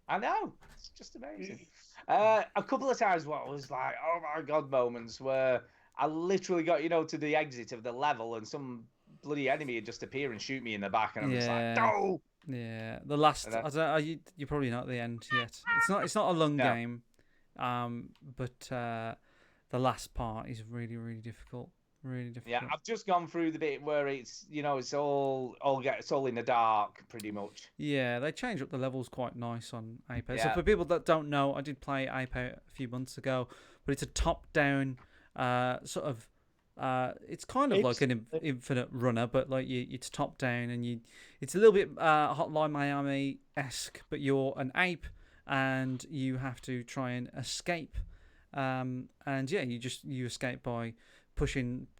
I know. It's just amazing. A couple of times what was like, oh my God, moments where I literally got, to the exit of the level and some bloody enemy would just appear and shoot me in the back. And I'm just like, Yeah. no! Yeah, the last. And I don't know, you're probably not at the end yet. It's not a long No. game, but the last part is really really difficult. Really difficult. Yeah, I've just gone through the bit where it's, it's all in the dark pretty much. Yeah, they changed up the levels quite nice on Ape Out. So Yeah. for people that don't know, I did play Ape Out a few months ago, but it's a top-down sort of. It's kind of like an infinite runner, but like it's top-down, and it's a little bit Hotline Miami-esque, but you're an ape, and you have to try and escape. And yeah, you escape by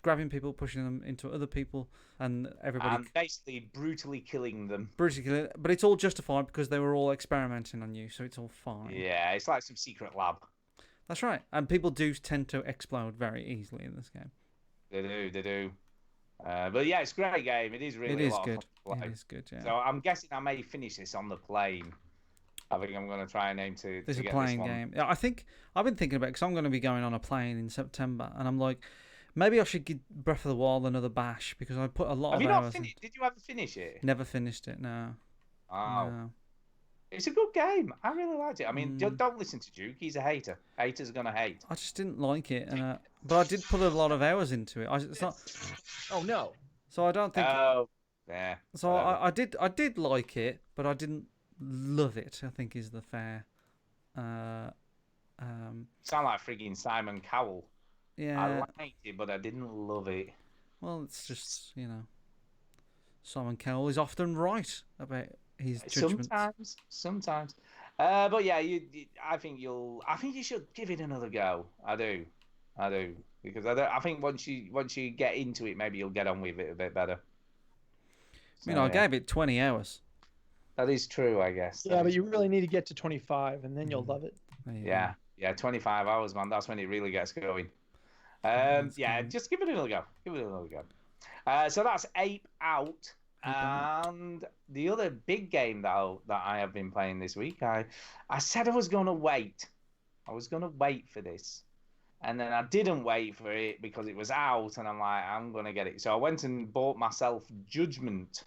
grabbing people, pushing them into other people, and everybody. And basically brutally killing them. Brutally kill it, but it's all justified because they were all experimenting on you, so it's all fine. Yeah, it's like some secret lab. That's right, and people do tend to explode very easily in this game. They do. But yeah, it's a great game. It is really It a is lot of good. fun to play. It is good, yeah. So I'm guessing I may finish this on the plane. I think I'm going to try and aim to There's a get playing this one. game. Yeah, I've been thinking about it because I'm going to be going on a plane in September, and I'm like, maybe I should give Breath of the Wild another bash because I put a lot Have of you not hours. finished? Did you ever finish it? Never finished it. No. Oh, No. it's a good game. I really liked it. I mean, Mm. don't listen to Duke. He's a hater. Haters are going to hate. I just didn't like it, and but I did put a lot of hours into it. It's not. Oh no. So I don't think. Oh, yeah. So whatever. I did like it, but I didn't love it. I think is the fair. Sound like frigging Simon Cowell. I Yeah. liked it, but I didn't love it. Well, it's just Simon Cowell is often right about his judgments. Sometimes. But yeah, I think you should give it another go. I do, because I think once you get into it, maybe you'll get on with it a bit better. I mean, I gave it 20 hours. That is true, I guess. Yeah, but you really need to get to 25, and then you'll love it. Yeah, 25 hours, man. That's when it really gets going. Just give it another go. So that's Ape Out. And the other big game that I have been playing this week, I said I was going to wait. I was going to wait for this. And then I didn't wait for it because it was out, and I'm like, I'm going to get it. So I went and bought myself Judgment.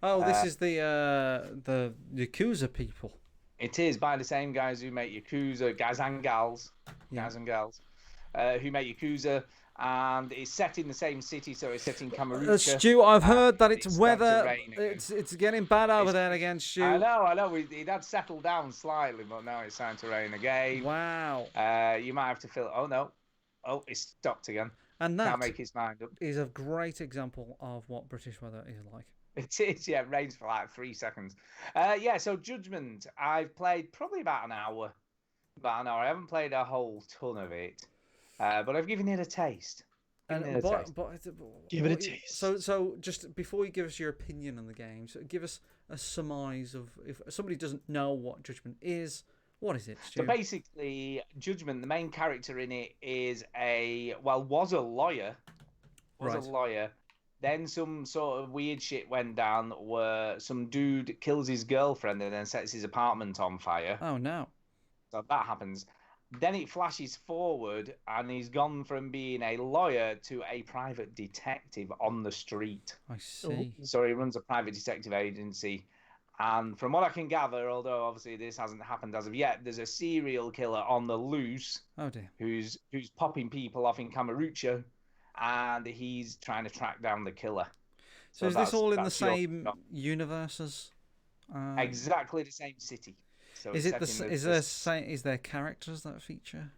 Oh, this is the Yakuza people. It is by the same guys who make Yakuza, guys and gals, who make Yakuza, and it's set in the same city, so it's set in Kamurocho. Stu, I've heard that it's weather. It's getting bad over there again, Stu. I know. It had settled down slightly, but now it's time to rain again. Wow. You might have to fill. Oh no, it's stopped again. And that can't make his mind up. Is a great example of what British weather is like. It is, yeah. It rains for like 3 seconds. So Judgment, I've played probably about an hour. I haven't played a whole ton of it, but I've given it a taste. Give it a taste. So just before you give us your opinion on the game, so give us a surmise of, if somebody doesn't know what Judgment is, what is it, Stu? So basically, Judgment, the main character in it was a lawyer. A lawyer. Then some sort of weird shit went down where some dude kills his girlfriend and then sets his apartment on fire. Oh, no. So that happens. Then it flashes forward and he's gone from being a lawyer to a private detective on the street. I see. So he runs a private detective agency. And from what I can gather, although obviously this hasn't happened as of yet, there's a serial killer on the loose. Oh, dear. Who's popping people off in Kamurocho. And he's trying to track down the killer. So is this all in the same universe as? Exactly the same city. So is there characters that feature?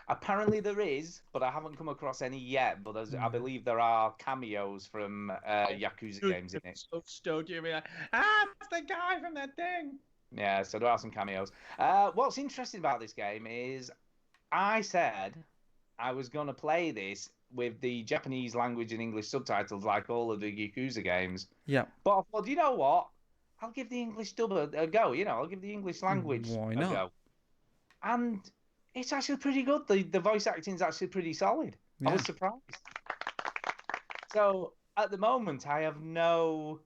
Apparently there is, but I haven't come across any yet. But I believe there are cameos from Yakuza games in it. So stoked, you'll be like, it's the guy from that thing. Yeah, so there are some cameos. What's interesting about this game is, I said I was going to play this with the Japanese language and English subtitles like all of the Yakuza games. Yeah. But I thought, you know what? I'll give the English dub a go. I'll give the English language a go. And it's actually pretty good. The voice acting is actually pretty solid. Yeah. I was surprised. So at the moment, I have no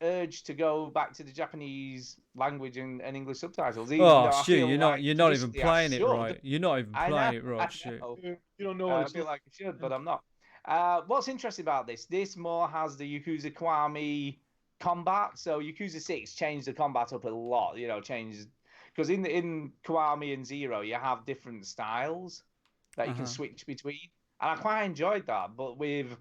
urge to go back to the Japanese language and English subtitles. Stu, you're not even playing it right. You're not even playing it right, Stu. You don't know what I feel like I should, but I'm not. What's interesting about this more has the Yakuza Kiwami combat. So Yakuza 6 changed the combat up a lot, changed, because in Kiwami and Zero you have different styles that you can switch between, and I quite enjoyed that. But with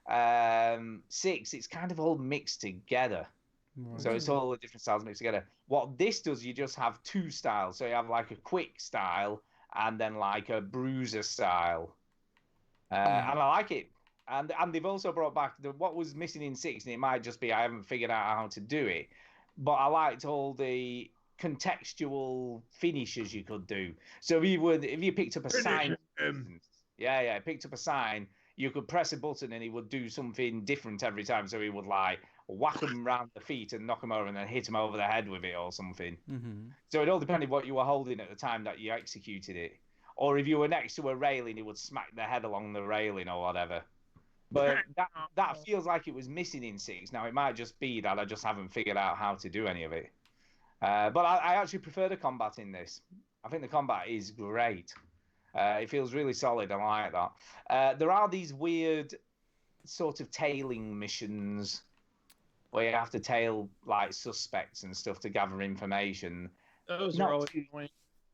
6, it's kind of all mixed together. Right. So it's all the different styles mixed together. What this does, you just have 2 styles. So you have like a quick style and then like a bruiser style. And I like it. And they've also brought back what was missing in 6, and it might just be I haven't figured out how to do it. But I liked all the contextual finishes you could do. So if you picked up a sign, picked up a sign, you could press a button and he would do something different every time. So he would like whack them round the feet and knock them over and then hit them over the head with it or something. Mm-hmm. So it all depended what you were holding at the time that you executed it. Or if you were next to a railing, he would smack the head along the railing or whatever. But that feels like it was missing in 6. Now, it might just be that I just haven't figured out how to do any of it. But I actually prefer the combat in this. I think the combat is great. It feels really solid. I like that. There are these weird sort of tailing missions where you have to tail like suspects and stuff to gather information. Those are always annoying.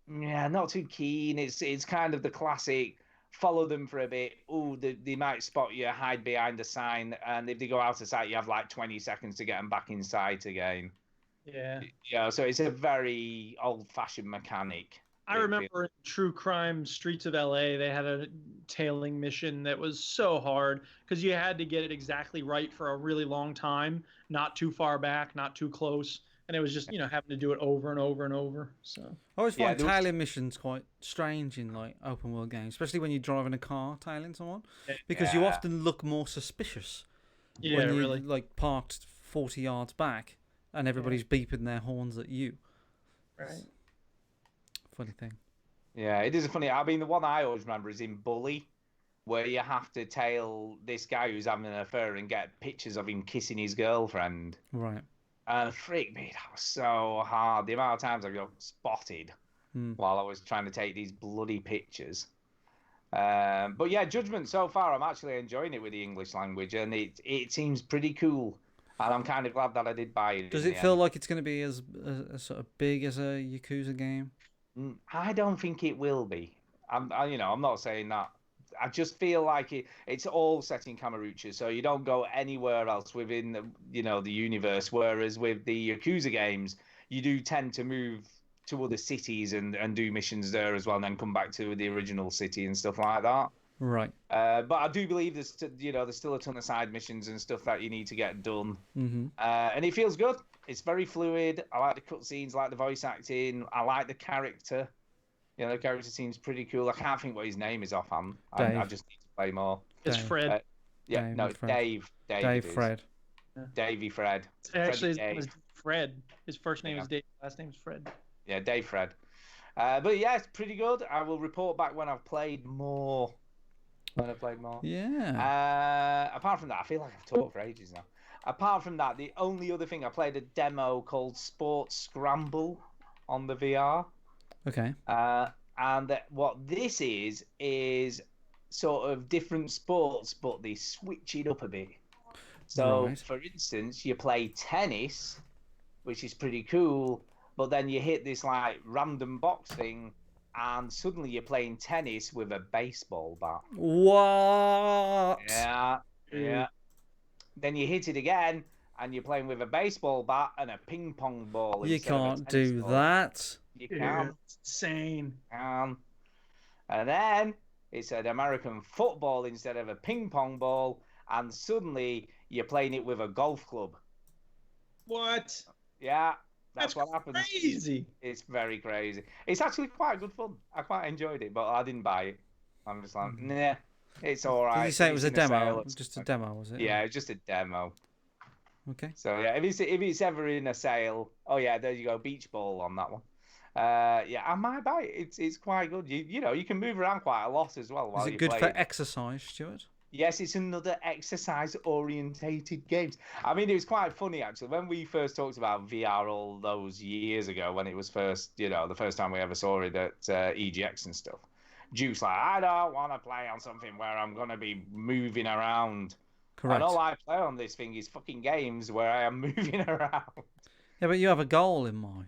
Yeah, not too keen. It's kind of the classic follow them for a bit. Oh, they might spot you, hide behind a sign, and if they go out of sight, you have like 20 seconds to get them back in sight again. Yeah. Yeah, so it's a very old-fashioned mechanic. I remember in True Crime Streets of LA, they had a tailing mission that was so hard because you had to get it exactly right for a really long time, not too far back, not too close. And it was just, having to do it over and over and over. So I always find tailing missions quite strange in like open world games, especially when you're driving a car tailing someone, because you often look more suspicious when you're really like parked 40 yards back and everybody's beeping their horns at you. Right. Funny thing. Yeah, it is funny. I mean, the one I always remember is in Bully, where you have to tail this guy who's having an affair and get pictures of him kissing his girlfriend. Right. And freak me, that was so hard. The amount of times I got spotted while I was trying to take these bloody pictures. But yeah, Judgment so far, I'm actually enjoying it with the English language, and it seems pretty cool. And I'm kind of glad that I did buy it. Does it feel like it's going to be as sort of big as a Yakuza game? I don't think it will be. I'm not saying that. I just feel like it's all set in Kamurocho, so you don't go anywhere else within the universe. Whereas with the Yakuza games, you do tend to move to other cities and do missions there as well, and then come back to the original city and stuff like that. Right. But I do believe there's still a ton of side missions and stuff that you need to get done. Mm-hmm. And it feels good. It's very fluid. I like the cutscenes, I like the voice acting. I like the character. The character seems pretty cool. I can't think what his name is offhand. I just need to play more. It's Fred. Dave. Dave Fred. Davey Fred. Actually, his name is Fred. His first name is Dave. Last name is Fred. Yeah, Dave Fred. But yeah, it's pretty good. I will report back when I've played more. Yeah. Apart from that, I feel like I've talked for ages now. Apart from that, the only other thing, I played a demo called Sports Scramble on the VR. Okay. And what this is sort of different sports, but they switch it up a bit. So, for instance, you play tennis, which is pretty cool, but then you hit this like random box thing, and suddenly you're playing tennis with a baseball bat. What? Yeah. Then you hit it again, and you're playing with a baseball bat and a ping pong ball. You can't do that. You can. It's insane. And then it's an American football instead of a ping pong ball, and suddenly you're playing it with a golf club. What? Yeah, that's what happens. Crazy. It's very crazy. It's actually quite good fun. I quite enjoyed it, but I didn't buy it. I'm just like, nah, it's all right. Did you say it was a demo? Sale. Just a demo, was it? Yeah, it's just a demo. Okay. So yeah, if it's ever in a sale, oh yeah, there you go, beach ball on that one. Yeah, I might buy it. It's quite good. You can move around quite a lot as well. Is it good for exercise, Stuart? Yes, it's another exercise-orientated game. I mean, it was quite funny actually when we first talked about VR all those years ago when it was first, the first time we ever saw it at EGX and stuff. Juice like, I don't want to play on something where I'm gonna be moving around. Correct. And all I play on this thing is fucking games where I am moving around. Yeah, but you have a goal in mind.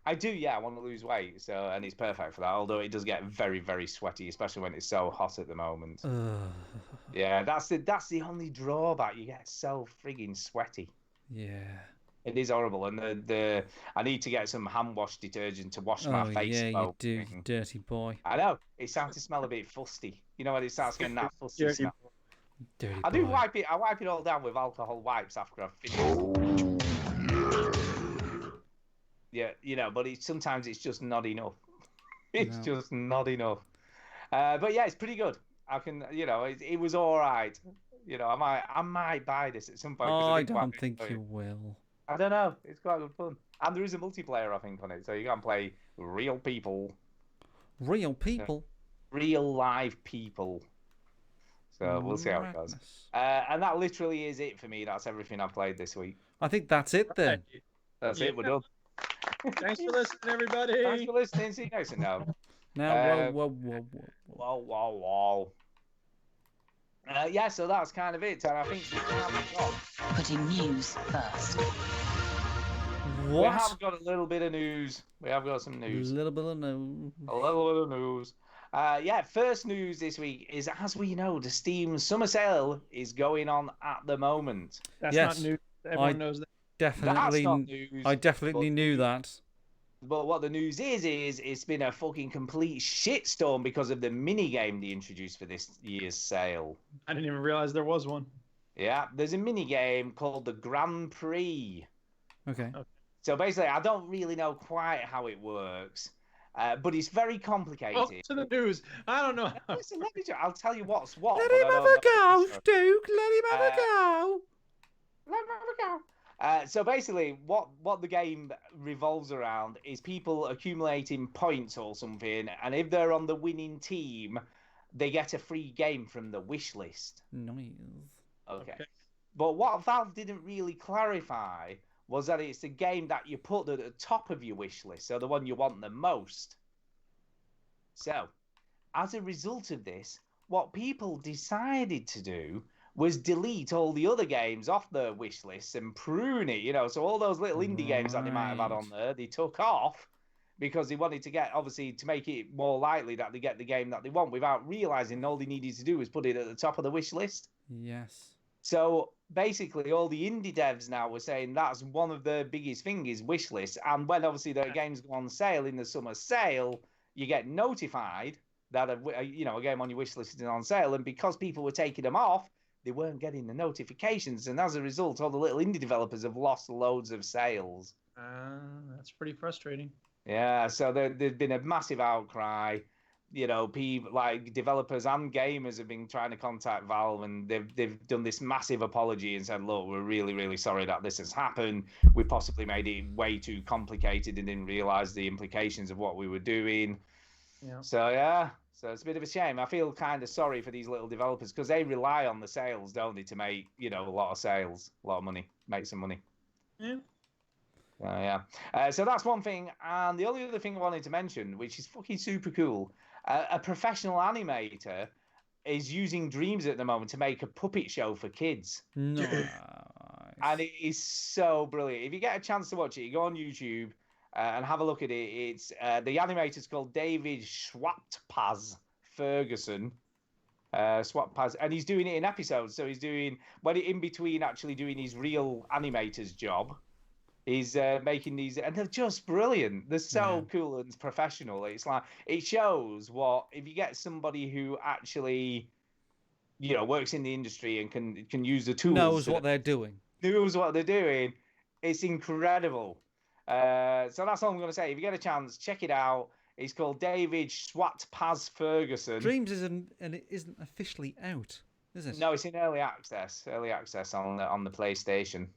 I do, yeah. I want to lose weight, and it's perfect for that. Although it does get very, very sweaty, especially when it's so hot at the moment. Yeah, that's the only drawback. You get so frigging sweaty. Yeah. It is horrible, and I need to get some hand wash detergent to wash my face. Yeah, you do, you dirty boy. I know. It starts to smell a bit fusty. You know when it starts getting that fusty smell. Dirty I boy. do wipe it. I wipe it all down with alcohol wipes after I've finished. Yeah, but sometimes it's just not enough. It's just not enough. But yeah, it's pretty good. I can, it was all right. I might buy this at some point. I don't think you will. I don't know. It's quite good fun, and there is a multiplayer, I think, on it, so you can play real people. Real people. Real live people. So we'll see how it goes. And that literally is it for me. That's everything I've played this week. I think that's it then. That's it. We're done. Thanks for listening, everybody. Thanks for listening. See you next time. Now, whoa. Yeah, so that's kind of it. And I think Putting news first. we what? have got a little bit of news. We have got some news. A little bit of news. A little bit of news. Yeah, first news this week is, as we know, the Steam Summer Sale is going on at the moment. That's not news. Everyone knows that. That's not news. I definitely knew that. what the news is it's been a fucking complete shitstorm because of the mini game they introduced for this year's sale. I didn't even realize there was one. Yeah, there's a mini game called the Grand Prix. Okay. So basically, I don't really know quite how it works, but it's very complicated. Oh, to the news. I don't know. Listen, I'll tell you what's what. Let but him I have don't a know go, for sure. Duke. Let him have a go. Let him have a go. So basically, what the game revolves around is people accumulating points or something, and if they're on the winning team, they get a free game from the wish list. Nice. Okay. But what Valve didn't really clarify was that it's the game that you put at the top of your wish list, so the one you want the most. So, as a result of this, what people decided to do was delete all the other games off their wish lists and prune it, you know. So all those little indie games that they might have had on there, they took off because they wanted to get, obviously, to make it more likely that they get the game that they want without realizing all they needed to do was put it at the top of the wish list. Yes. So basically, all the indie devs now were saying that's one of the biggest things is wish lists. And when obviously the games go on sale in the summer sale, you get notified that a game on your wish list is on sale. And because people were taking them off, they weren't getting the notifications. And as a result, all the little indie developers have lost loads of sales. That's pretty frustrating. Yeah, so there's been a massive outcry. You know, people like developers and gamers have been trying to contact Valve, and they've done this massive apology and said, "Look, we're really, really sorry that this has happened. We possibly made it way too complicated and didn't realize the implications of what we were doing." Yeah. So it's a bit of a shame. I feel kind of sorry for these little developers because they rely on the sales, don't they, to make a lot of sales, a lot of money, make some money. Yeah. So that's one thing, and the only other thing I wanted to mention, which is fucking super cool. A professional animator is using Dreams at the moment to make a puppet show for kids. Nice. And it is so brilliant. If you get a chance to watch it, you go on YouTube and have a look at it. It's the animator's called David Schwattpaz Ferguson. Schwattpaz, and he's doing it in episodes. So he's doing in between actually doing his real animator's job. He's making these, and they're just brilliant. They're so cool and professional. It's like it shows what if you get somebody who actually, works in the industry and can use the tools, knows what they're doing. Knows what they're doing. It's incredible. So that's all I'm going to say. If you get a chance, check it out. It's called David Schwattpaz Ferguson. Dreams isn't officially out, is it? No, it's in early access. Early access on the PlayStation.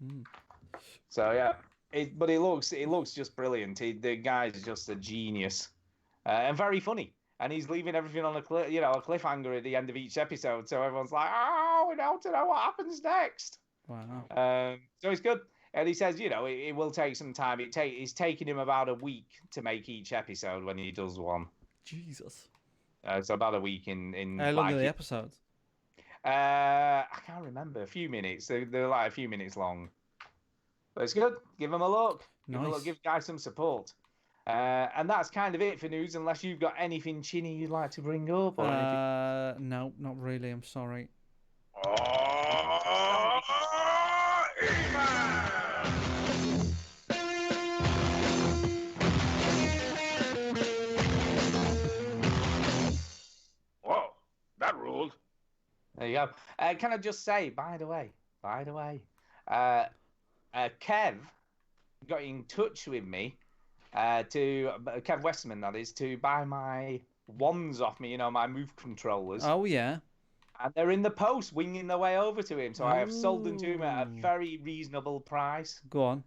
Mm. So yeah, but it looks just brilliant. The guy's just a genius, and very funny. And he's leaving everything on a cliffhanger at the end of each episode, so everyone's like, "Oh, we don't know what happens next." Wow. So it's good, and he says, it will take some time. It's taking him about a week to make each episode when he does one. Jesus. So about a week in. How long are the episodes? I can't remember. A few minutes. They're like a few minutes long. But it's good. Give them a look. Nice. Give guys some support. And that's kind of it for news, unless you've got anything chinny you'd like to bring up. Or anything. No, not really. I'm sorry. Whoa, that ruled. There you go. Can I just say, by the way, Kev got in touch with me, Kev Westman, that is, to buy my wands off me, my Move controllers. Oh, yeah. And they're in the post, winging their way over to him. So I have sold them to him at a very reasonable price. Go on.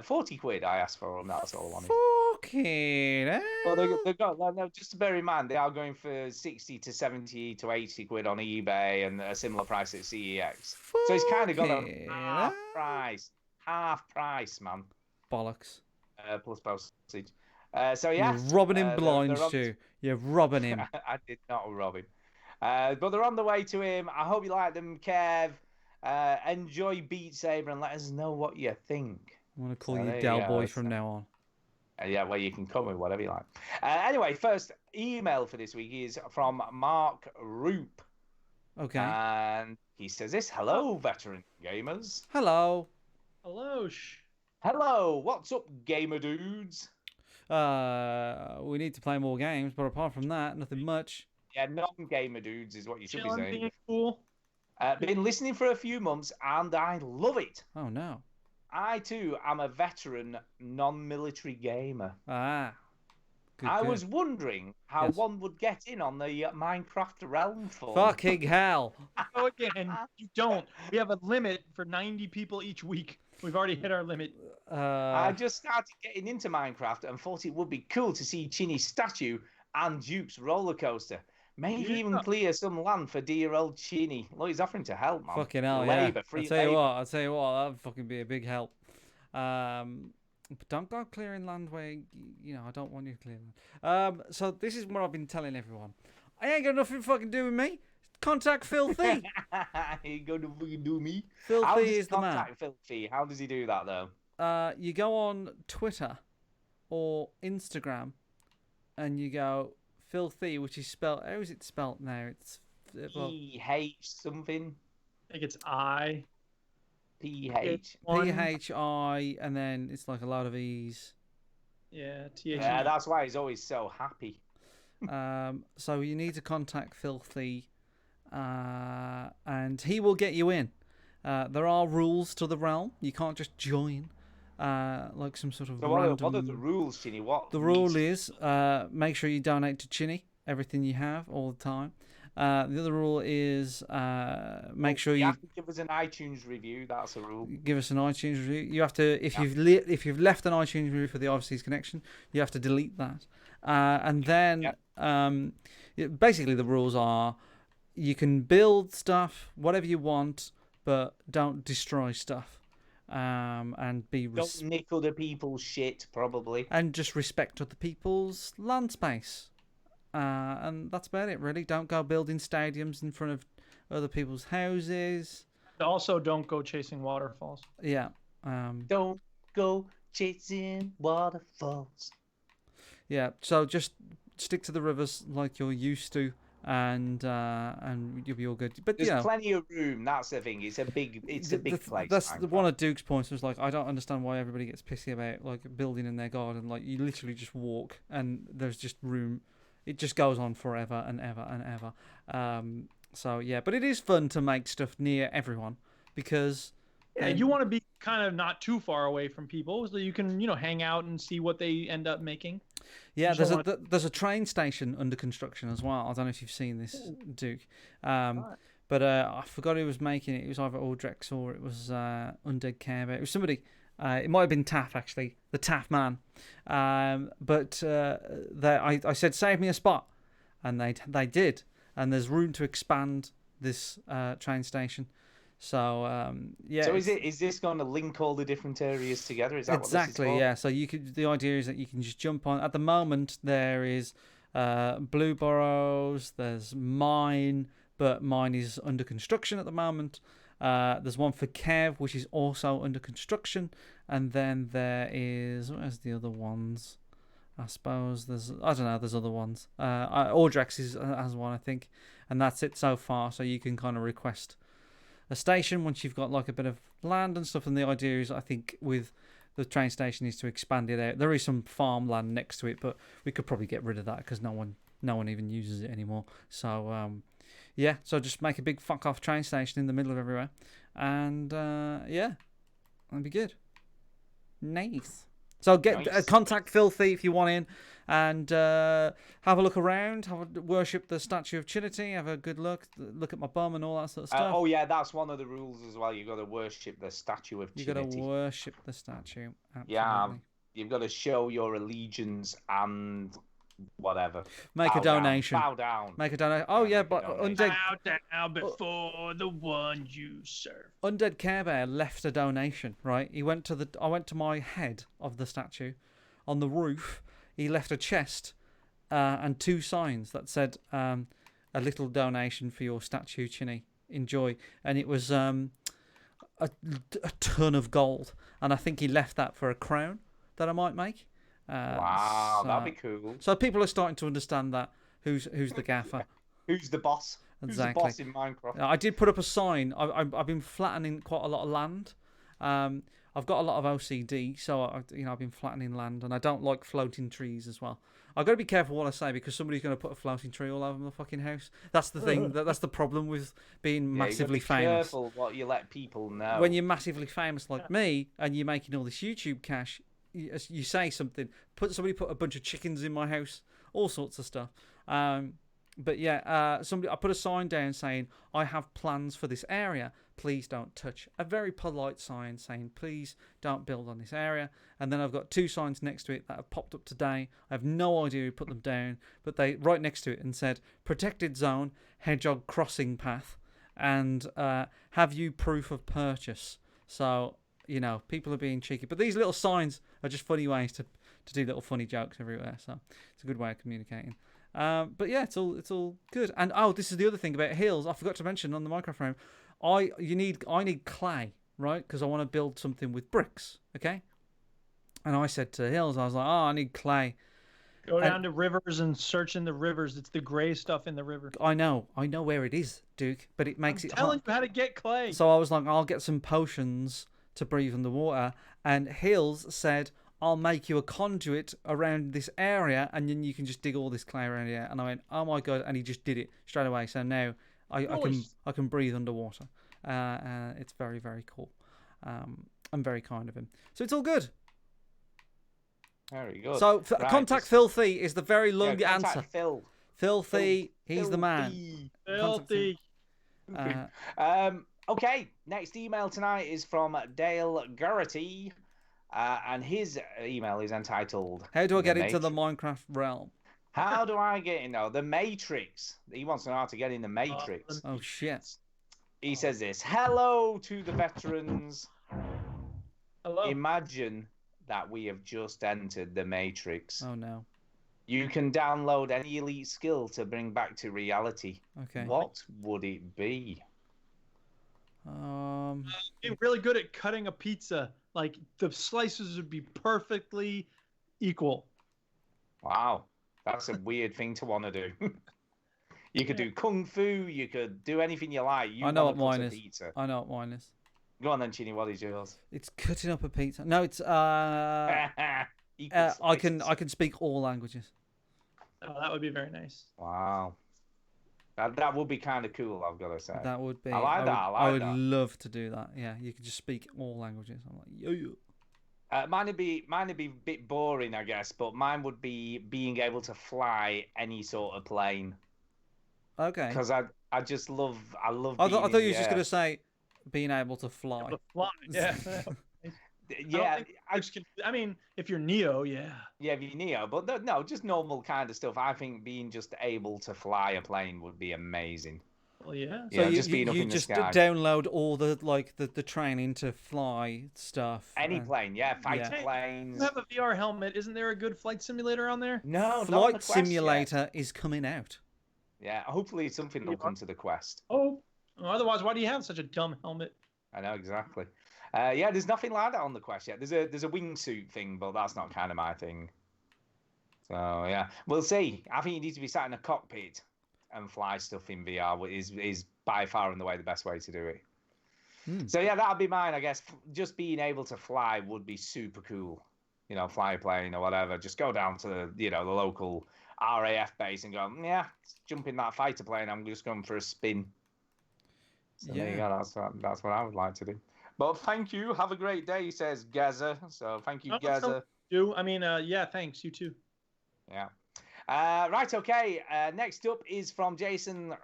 40 quid I asked for them, that's all I wanted. Fucking hell. Well, they've got, no, just to bear in mind, they are going for 60 to 70 to 80 quid on eBay and a similar price at CEX. So it's kind of got a half price, man. Bollocks. Plus postage. So yeah. You're robbing him blind, Stu. You're robbing him. I did not rob him. But they're on the way to him. I hope you like them, Kev. Enjoy Beat Saber and let us know what you think. I'm going to call you Del Boy from now on. Yeah, well, you can come with whatever you like. Anyway, first email for this week is from Mark Roop. Okay. And he says this: "Hello, veteran gamers. Hello. Hello. Hello, what's up, gamer dudes? We need to play more games, but apart from that, nothing much. Yeah, non-gamer dudes is what you should be Chilling, saying. being cool. Been listening for a few months, and I love it. Oh no. I too am a veteran non-military gamer. Ah. Good, I good. was wondering how Yes. one would get in on the Minecraft realm for. Fucking hell. Go again. You don't. We have a limit for 90 people each week. We've already hit our limit. I just started getting into Minecraft and thought it would be cool to see Chinny's statue and Duke's roller coaster. Maybe even Yeah. clear some land for dear old Chinny. Look, he's offering to help, man. Fucking hell, Labour, yeah. free I'll tell you labour. what, that'd fucking be a big help. But don't go clearing land where, you know, I don't want you clearing. So this is what I've been telling everyone. I ain't got nothing fucking do with me. Contact Filthy. He going to fucking do me. How Filthy does he is the man. contact Filthy? How does he do that though? You go on Twitter or Instagram and you go Filthy, which is spelled, how is it spelled now? It's well, PH something. I think it's I. PH. PHI, and then it's like a lot of E's. Yeah, TH. Yeah, that's why he's always so happy. So you need to contact Filthy, and he will get you in. There are rules to the realm. You can't just join, like some sort of So random. what are the rules, Chinny? What The rule is make sure you donate to Chinny everything you have all the time. The other rule is make sure you you have to give us an iTunes review. That's a rule. give us an iTunes review. You have to if you've left an iTunes review for the Overseas Connection, you have to delete that. And then basically the rules are you can build stuff, whatever you want, but don't destroy stuff. And be Don't nick other people's shit, probably. and just respect other people's land space. And that's about it, really. Don't go building stadiums in front of other people's houses. Also, don't go chasing waterfalls. Yeah. Don't go chasing waterfalls. Yeah. So just stick to the rivers like you're used to, and you'll be all good. But There's you know, plenty of room. That's the thing. It's a big place. That's Minecraft. one of Duke's points. Was like, I don't understand why everybody gets pissy about like building in their garden. Like you literally just walk, and there's just room. It just goes on forever and ever and ever. So yeah, but it is fun to make stuff near everyone because Yeah, you want to be kind of not too far away from people so you can, hang out and see what they end up making. yeah, You there's a train station under construction as well. I don't know if you've seen this, Duke. But I forgot who was making it. It was either Aldrex or it was Undead Care Bear. It was somebody. It might have been Taff, actually, the Taff man. But I said, save me a spot, and they did. And there's room to expand this train station. So yeah. So is this going to link all the different areas together? Is that exactly? What this is for? Yeah. So you could. The idea is that you can just jump on. At the moment, there is Blue Burrows. There's Mine, but Mine is under construction at the moment. There's one for Kev, which is also under construction, and then there is where's the other ones? I suppose I don't know. There's other ones. Audrex has one, I think, and that's it so far. So you can kind of request a station once you've got like a bit of land and stuff. And the idea is, I think, with the train station is to expand it out. There is some farmland next to it, but we could probably get rid of that because no one even uses it anymore. So yeah, so just make a big fuck off train station in the middle of everywhere, and yeah, that'd be good. Nice. So contact Filthy if you want in, and have a look around, worship the statue of Trinity, have a good look at my bum and all that sort of stuff. Oh yeah, that's one of the rules as well. You've got to worship the statue of Trinity. You got to worship the statue. Absolutely. Yeah, you've got to show your allegiance and whatever. Make a donation. Bow down. Make a donation. Oh yeah, but Undead. Bow down before the one you serve. Undead Care Bear left a donation. Right, I went to my head of the statue, on the roof. He left a chest, and 2 signs that said, "A little donation for your statue, Chinny. Enjoy." And it was a ton of gold, and I think he left that for a crown that I might make. Wow, that'd be cool. So people are starting to understand that who's the gaffer, who's the boss, exactly. Who's the boss in Minecraft. I did put up a sign. I've been flattening quite a lot of land. I've got a lot of OCD, so I've been flattening land, and I don't like floating trees as well. I've got to be careful what I say because somebody's going to put a floating tree all over my fucking house. That's the thing. That's the problem with being massively you gotta be famous. Careful what you let people know. When you're massively famous like me and you're making all this YouTube cash, you say something. Somebody put a bunch of chickens in my house, all sorts of stuff. But yeah, I put a sign down saying I have plans for this area. Please don't touch. A very polite sign saying please don't build on this area. And then I've got 2 signs next to it that have popped up today. I have no idea who put them down, but they right next to it and said protected zone, hedgehog crossing path, and have you proof of purchase. So people are being cheeky, but these little signs are just funny ways to do little funny jokes everywhere. So it's a good way of communicating. But yeah, it's all good. And this is the other thing about hills. I forgot to mention on the microphone. I need clay, right? Because I want to build something with bricks. Okay. And I said to Hills, I was like, I need clay. Go down to rivers and search in the rivers. It's the gray stuff in the river. I know where it is, Duke, but it makes I'm it telling hard. you how to get clay. So I was like, I'll get some potions to breathe underwater. And Hills said, I'll make you a conduit around this area, and then you can just dig all this clay around here. And I went, oh my god! And he just did it straight away. So now I can breathe underwater. It's very, very cool. I'm very kind of him. So it's all good. Very good. So contact Filthy is the very long contact answer. Phil. Filthy, he's the man. Filthy. Okay, next email tonight is from Dale Geraghty, and his email is entitled How do I get into the Minecraft realm? How do I get in? The Matrix. He wants to know how to get in the Matrix. Oh shit. He says this. Hello to the veterans. Hello. Imagine that we have just entered the Matrix. Oh no. You can download any elite skill to bring back to reality. Okay. What would it be? Be really good at cutting a pizza. Like the slices would be perfectly equal. Wow, that's a weird thing to want to do. You could do kung fu. You could do anything you like. I know what mine is. Pizza. I know what mine is. Go on then, Chini. What is yours? It's cutting up a pizza. No, it's I can speak all languages. Oh, that would be very nice. Wow. That would be kind of cool, I've got to say. That would be. I like that. I would love to do that. Yeah, you could just speak all languages. I'm like, yo. Mine would be a bit boring, I guess, but mine would be being able to fly any sort of plane. Okay. Because I just love. I thought you were just gonna say being able to fly. Yeah. Yeah, I mean, if you're Neo, yeah. Yeah, if you're Neo, but no, just normal kind of stuff. I think being just able to fly a plane would be amazing. Well, yeah. So just being up in the sky. Download all the training to fly stuff. Any plane, fighter planes. You have a VR helmet. Isn't there a good flight simulator on there? No, Flight Simulator is coming out. Yeah, hopefully something will come to the Quest. Oh, otherwise, why do you have such a dumb helmet? I know exactly. There's nothing like that on the Quest yet. There's a wingsuit thing, but that's not kind of my thing. So yeah, we'll see. I think you need to be sat in a cockpit and fly stuff in VR. Is by far and away the best way to do it. So yeah, that'd be mine, I guess. Just being able to fly would be super cool. Fly a plane or whatever. Just go down to the local RAF base and go, jump in that fighter plane. I'm just going for a spin. So there you go. That's what I would like to do. But thank you. Have a great day, says Gaza. So thank you, Gaza. Thanks. You too. Yeah. Right, okay. Next up is from Jason.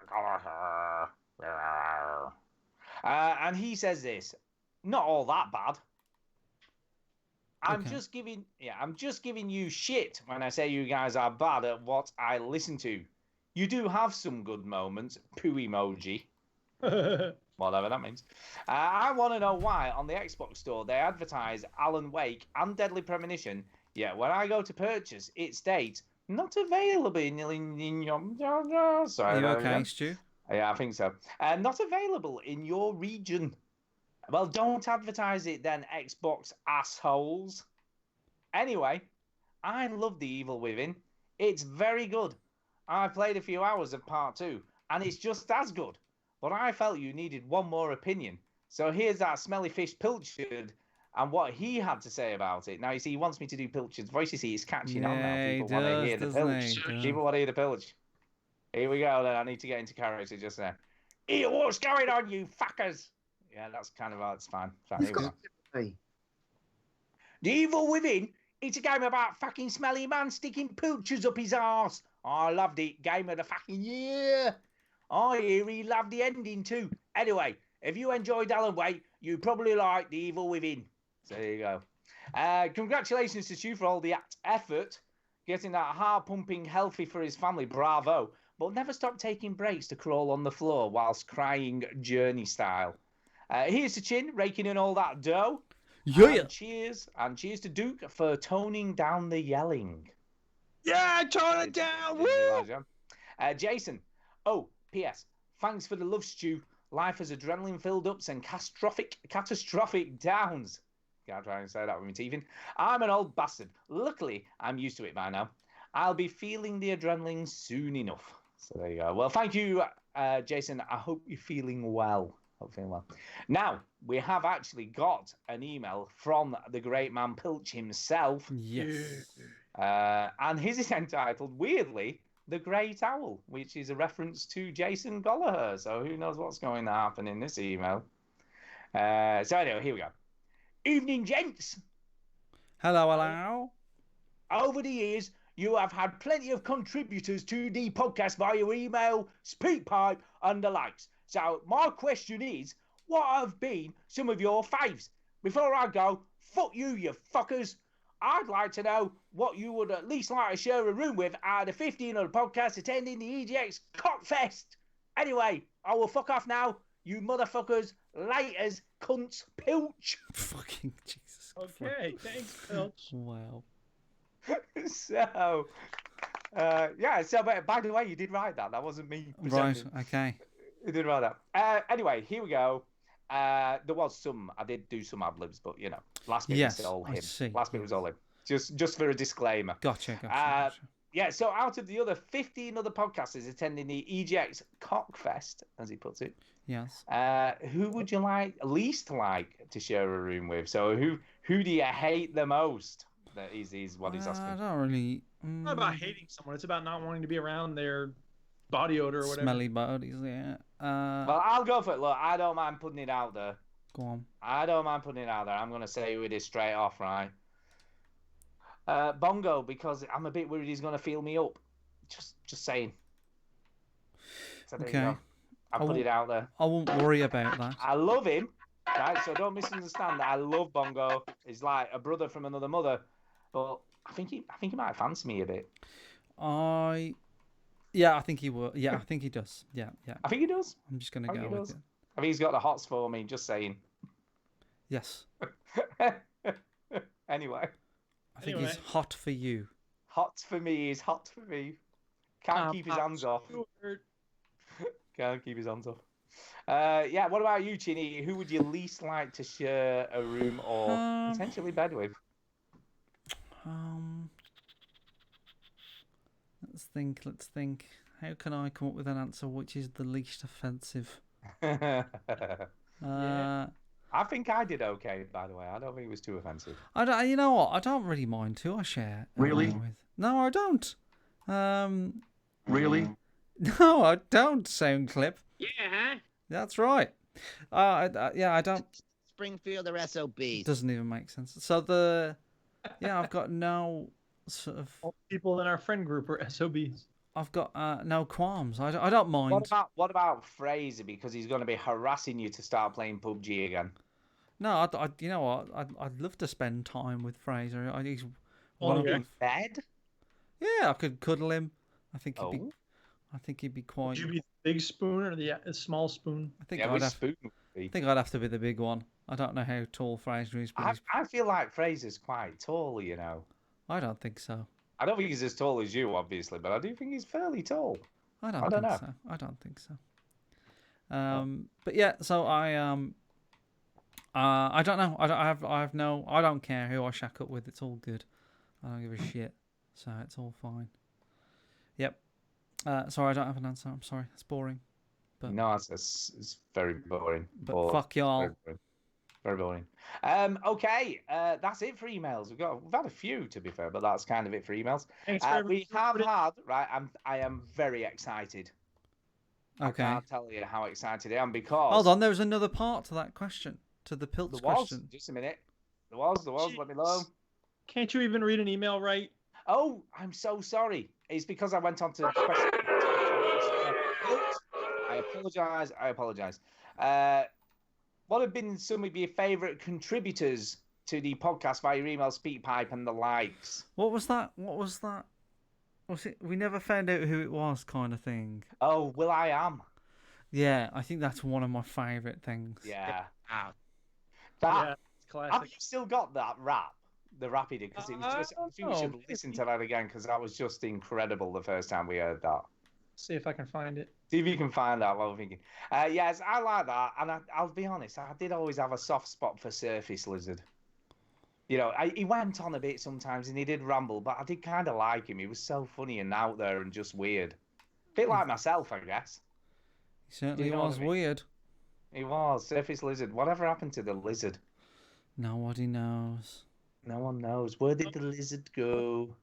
And he says this. Not all that bad. I'm just giving you shit when I say you guys are bad at what I listen to. You do have some good moments. Poo emoji. Whatever that means. I want to know why on the Xbox store they advertise Alan Wake and Deadly Premonition, yet when I go to purchase, it states not available in your. Sorry. Are you okay, Stu? Yeah, I think so. Not available in your region. Well, don't advertise it then, Xbox assholes. Anyway, I love The Evil Within. It's very good. I played a few hours of part 2, and it's just as good. But I felt you needed one more opinion. So here's that smelly fish pilchard and what he had to say about it. Now, you see, he wants me to do Pilchard's voice. You see, it's catching on now. Yeah, he People want to does, hear the doesn't Pilch. he? He does. People want to hear the Pilch. Here we go, then. I need to get into character just now. Here, what's going on, you fuckers? Yeah, that's kind of it's fine. Fine, You've here we got go. sympathy. The Evil Within. It's a game about fucking smelly man sticking pooches up his arse. I loved it. Game of the fucking year. I hear he loved the ending too. Anyway, if you enjoyed Alan Wake, you probably like The Evil Within. So there you go. Congratulations to Stu for all the effort, getting that heart pumping healthy for his family. Bravo. But never stop taking breaks to crawl on the floor whilst crying Journey style. Here's to Chin, raking in all that dough. Yeah. And cheers to Duke for toning down the yelling. Yeah, tone it down. Woo! Jason. Oh, P.S. Thanks for the love, Stu. Life has adrenaline-filled ups and catastrophic downs. Can't try and say that with my teeth in. I'm an old bastard. Luckily, I'm used to it by now. I'll be feeling the adrenaline soon enough. So there you go. Well, thank you, Jason. I hope you're feeling well. Now, we have actually got an email from the great man Pilch himself. Yes. And his is entitled, weirdly, The Great Owl, which is a reference to Jason Gallagher. So who knows what's going to happen in this email. So anyway, here we go. Evening, gents. Hello. Over the years, you have had plenty of contributors to the podcast via email, SpeakPipe, and the likes. So my question is, what have been some of your faves? Before I go, fuck you, you fuckers. I'd like to know what you would at least like to share a room with out of 15 other podcasts attending the EGX Cockfest. Anyway, I will fuck off now, you motherfuckers, laters, cunts, Pilch. Fucking Jesus. Okay, thanks, Pilch. Wow. So, but by the way, you did write that. That wasn't me. Right, presenting. okay. You did write that. Anyway, here we go. There was some, I did do some ad-libs, but, you know, last bit was all him. Last bit was all him. Just for a disclaimer. Gotcha. Yeah, so out of the other 15 other podcasters attending the EGX Cockfest, as he puts it, yes. Who would you least like to share a room with? So who do you hate the most? That is what he's asking. I don't really. It's not about hating someone. It's about not wanting to be around their body odor or whatever. Smelly bodies, yeah. Well, I'll go for it. Look, I don't mind putting it out there. Go on. I don't mind putting it out there. I'm going to say who it is straight off, right? Bongo, because I'm a bit worried he's going to feel me up. Just saying. So there you go. I'll put it out there. I won't worry about that. I love him, right? So don't misunderstand that. I love Bongo. He's like a brother from another mother. But I think he might fancy me a bit. Yeah, I think he will. Yeah, I think he does. Yeah. I think he does. I'm just gonna go with it. I think he's got the hots for me. Just saying. Yes. Anyway. I think he's hot for you. Hot for me is hot for me. Can't keep his hands off. Can't keep his hands off. Yeah. What about you, Chinny? Who would you least like to share a room or potentially bed with? Let's think. How can I come up with an answer which is the least offensive? I think I did okay, by the way. I don't think it was too offensive. You know what? I don't really mind who I share. Really? With. No, I don't. Really? No, I don't. Sound clip. Yeah, huh? That's right. I don't. Springfield or SOBs? Doesn't even make sense. So I've got no sort of. All people in our friend group are SOBs. I've got no qualms. I don't mind. What about Fraser? Because he's going to be harassing you to start playing PUBG again. No, you know what? I'd love to spend time with Fraser. He's in bed. Yeah, I could cuddle him. I think he'd be quite. Would you be the big spoon or the small spoon? I think I'd have to be the big one. I don't know how tall Fraser is, but I feel like Fraser's quite tall. You know. I don't think so. I don't think he's as tall as you, obviously, but I do think he's fairly tall. I don't think so. I don't think so. But yeah, so I don't know. I don't care who I shack up with. It's all good. I don't give a shit. So it's all fine. Yep. Sorry, I don't have an answer. I'm sorry. It's boring. But no, it's very boring. But fuck y'all. Very boring. Okay, that's it for emails. We've had a few, to be fair, but that's kind of it for emails. Thanks for We have had, right, I am very excited. Okay. I can't tell you how excited I am because... Hold on, there was another part to that question, to the Pilts question. Just a minute. There was, let me know. Can't you even read an email right? Oh, I'm so sorry. It's because I went on to... I apologise. What have been some of your favourite contributors to the podcast via your email, SpeakPipe, and the likes? What was that? Was it? We never found out who it was, kind of thing. Oh, Will I Am. Yeah, I think that's one of my favourite things. Yeah. It's classic. Have you still got that rap? The rap he did? Because it was just. I think we should listen to that again because that was just incredible the first time we heard that. See if I can find it. See if you can find out what I'm thinking. Yes, I like that, and I'll be honest, I did always have a soft spot for Surface Lizard. You know, he went on a bit sometimes, and he did ramble, but I did kind of like him. He was so funny and out there and just weird. A bit like myself, I guess. He certainly know was what I mean? weird. He was. Surface Lizard. Whatever happened to the lizard? Nobody knows. No one knows. Where did the lizard go?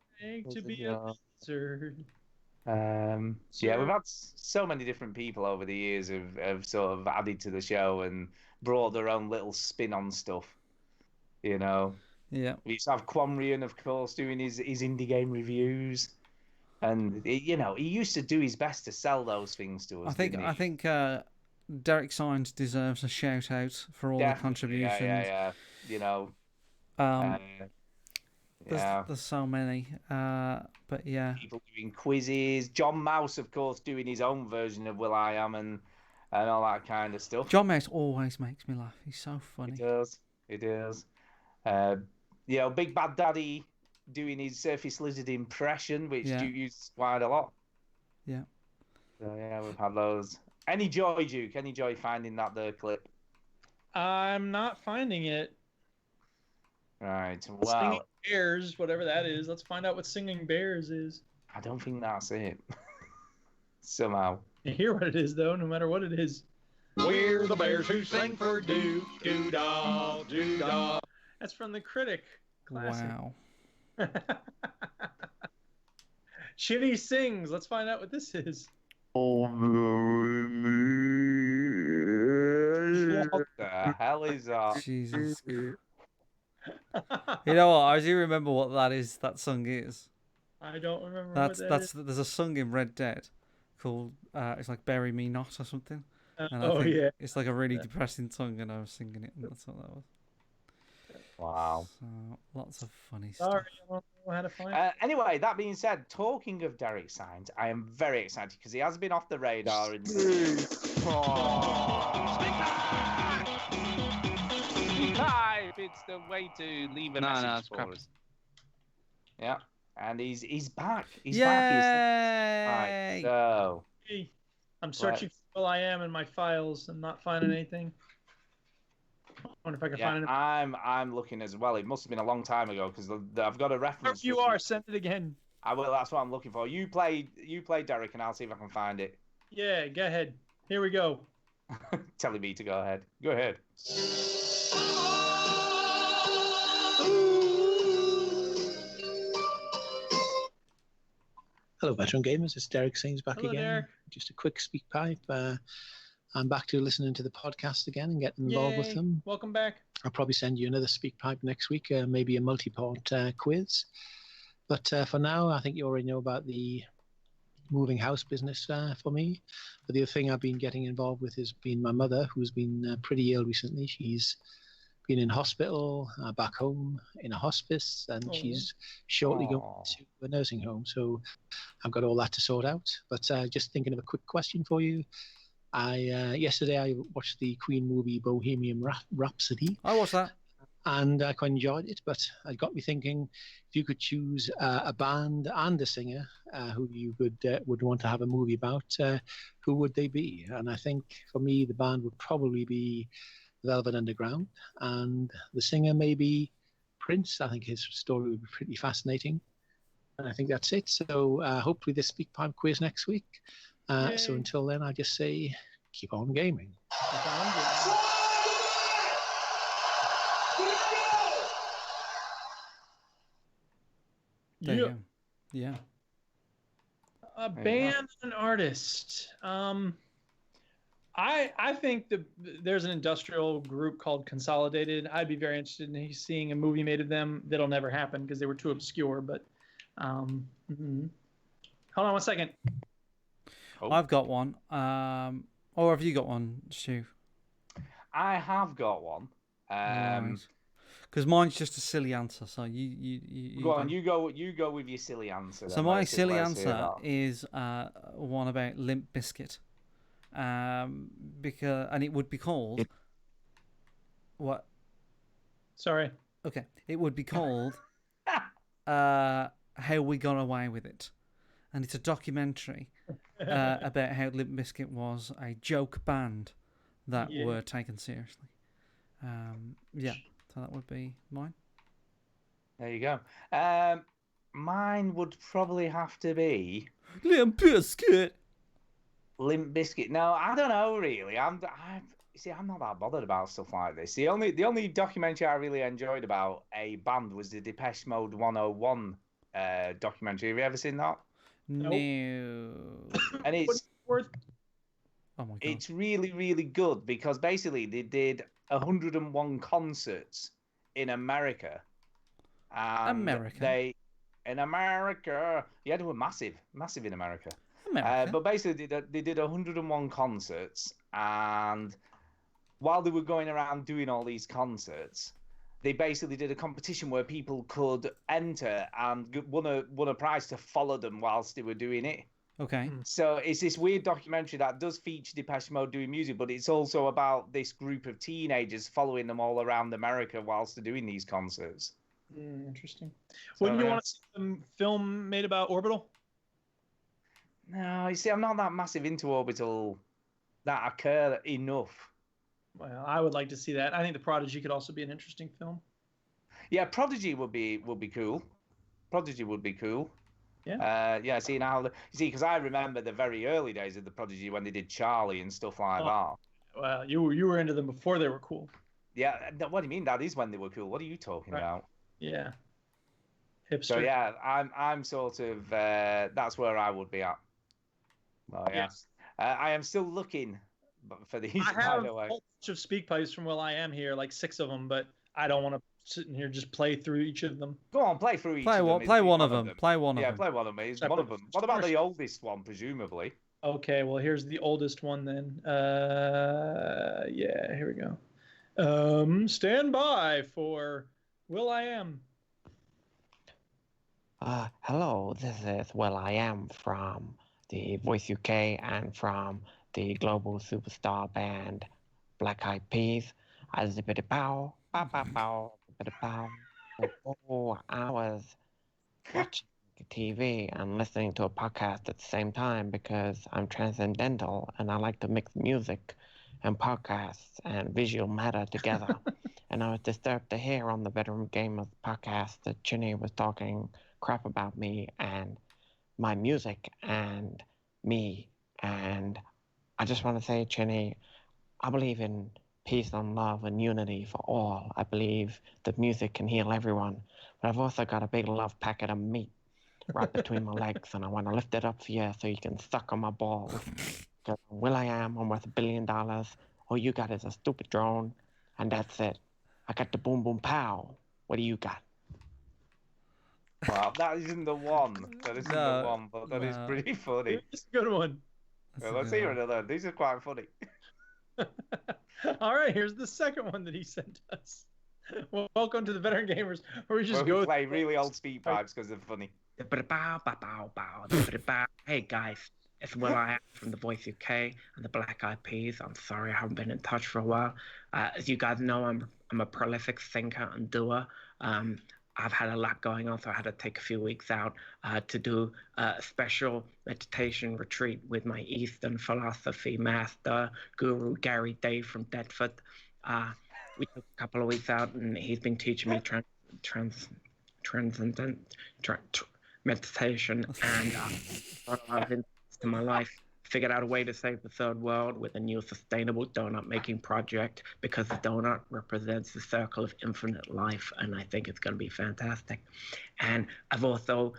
To be a lizard. Yeah, we've had so many different people over the years have sort of added to the show and brought their own little spin on stuff. You know. Yeah. We used to have Quamrian, of course, doing his indie game reviews, and he used to do his best to sell those things to us. I think Derek Signs deserves a shout out for all the contributions. Yeah. You know. There's so many, but yeah. People doing quizzes. John Mouse, of course, doing his own version of Will I Am and all that kind of stuff. John Mouse always makes me laugh. He's so funny. He does. Big Bad Daddy doing his Surface Lizard impression, which Duke uses quite a lot. Yeah. So yeah, we've had those. Any joy, Duke? Any joy finding that there clip? I'm not finding it. Right. Well, Singing Bears, whatever that is. Let's find out what Singing Bears is. I don't think that's it. Somehow. You hear what it is, though, no matter what it is. We're the bears who sing for Duke, doo-dah, doo-dah. That's from The Critic. Classic. Wow. Chinny Sings. Let's find out what this is. What the hell is that? Jesus. You know what? I do remember what that song is. I don't remember what that is. There's a song in Red Dead called it's like Bury Me Not or something. And it's like a really depressing song, and I was singing it, and that's what that was. Wow. So, lots of funny stuff. Sorry, I don't know how to find it. Anyway, that being said, talking of Derek Signs, I am very excited because he has been off the radar. It's the way to leave a message for us. Yeah, and he's back. He's back. Right, so I'm searching for Will I Am in my files and not finding anything. I wonder if I can find it. I'm looking as well. It must have been a long time ago because I've got a reference. If you are, send it again. I will. That's what I'm looking for. You play Derek, and I'll see if I can find it. Yeah, go ahead. Here we go. Telling me to go ahead. Go ahead. Hello, veteran gamers. It's Derek Sings back Hello, again. Derek. Just a quick speak pipe. I'm back to listening to the podcast again and getting involved with them. Welcome back. I'll probably send you another speak pipe next week, maybe a multi-part quiz. But for now, I think you already know about the moving house business for me. But the other thing I've been getting involved with has been my mother, who's been pretty ill recently. She's been in hospital, back home in a hospice, and she's shortly going to a nursing home. So I've got all that to sort out. But just thinking of a quick question for you. Yesterday I watched the Queen movie Bohemian Rhapsody. I watched that. And I quite enjoyed it, but it got me thinking, if you could choose a band and a singer who you would want to have a movie about, who would they be? And I think for me, the band would probably be Velvet Underground, and the singer maybe Prince. I think his story would be pretty fascinating. And I think that's it. So hopefully this Speak Pipe quiz next week. So until then, I just say, keep on gaming. Keep on gaming. There you go. Yeah. A band, an artist. I think there's an industrial group called Consolidated. I'd be very interested in seeing a movie made of them. That'll never happen because they were too obscure. But hold on 1 second. I've got one. Or have you got one, Stu? I have got one. Because mine's just a silly answer. So you go on. You go with your silly answer. So my silly answer is one about Limp Bizkit. Because it would be called what? Sorry. Okay, it would be called How We Got Away with It, and it's a documentary about how Limp Bizkit was a joke band that were taken seriously. So that would be mine. There you go. Mine would probably have to be Limp Bizkit. Limp Bizkit. No, I don't know really. I'm not that bothered about stuff like this. The only documentary I really enjoyed about a band was the Depeche Mode 101 documentary. Have you ever seen that? No. And it's worth. Oh my God. It's really, really good because basically they did 101 concerts in America. And in America, yeah, they were massive in America. But basically, they did 101 concerts, and while they were going around doing all these concerts, they basically did a competition where people could enter and won a prize to follow them whilst they were doing it. Okay. So it's this weird documentary that does feature Depeche Mode doing music, but it's also about this group of teenagers following them all around America whilst they're doing these concerts. Interesting. Wouldn't you want to see a film made about Orbital? No, you see, I'm not that massive into Orbital that I care enough. Well, I would like to see that. I think The Prodigy could also be an interesting film. Yeah, Prodigy would be cool. Prodigy would be cool. Yeah. See now, because I remember the very early days of the Prodigy when they did Charlie and stuff like that. Well, you were into them before they were cool. Yeah, what do you mean? That is when they were cool. What are you talking about? Yeah. Hipster. So yeah, I'm sort of that's where I would be at. Well, yes. I am still looking for these. I have a whole bunch of speak pipes from will.i.am here, like 6 of them, but I don't want to sit in here just play through each of them. Go on, play through each of them. Play one of them. Play one of them. Yeah, play one of them. It's one of them. What about the oldest one, presumably? Okay, well, here's the oldest one then. Yeah, here we go. Stand by for will.i.am. Hello, this is will.i.am from the Voice UK and from the global superstar band Black Eyed Peas. I was watching TV and listening to a podcast at the same time because I'm transcendental and I like to mix music and podcasts and visual matter together. And I was disturbed to hear on the Bedroom Gamers podcast that Chinny was talking crap about me and my music and me. And I just want to say, Chinny, I believe in peace and love and unity for all. I believe that music can heal everyone. But I've also got a big love packet of meat right between my legs, and I want to lift it up for you so you can suck on my balls. Because will.i.am, I'm worth $1 billion. All you got is a stupid drone, and that's it. I got the boom boom pow. What do you got? Wow, that isn't the one. That isn't the one, but that is pretty funny. It's a good one. Well, let's hear another. These are quite funny. All right, here's the second one that he sent us. Well, welcome to the Veteran Gamers, where we just go play really old speed pipes because they're funny. Hey guys, it's will.i.am from the Voice UK and the Black Eyed Peas. I'm sorry I haven't been in touch for a while. As you guys know, I'm a prolific thinker and doer. I've had a lot going on, so I had to take a few weeks out to do a special meditation retreat with my Eastern philosophy master, Guru Gary Day from Deptford. We took a couple of weeks out, and he's been teaching me transcendent meditation and brought a lot of insights to my life figured out a way to save the third world with a new sustainable donut making project because the donut represents the circle of infinite life, and I think it's going to be fantastic. And I've also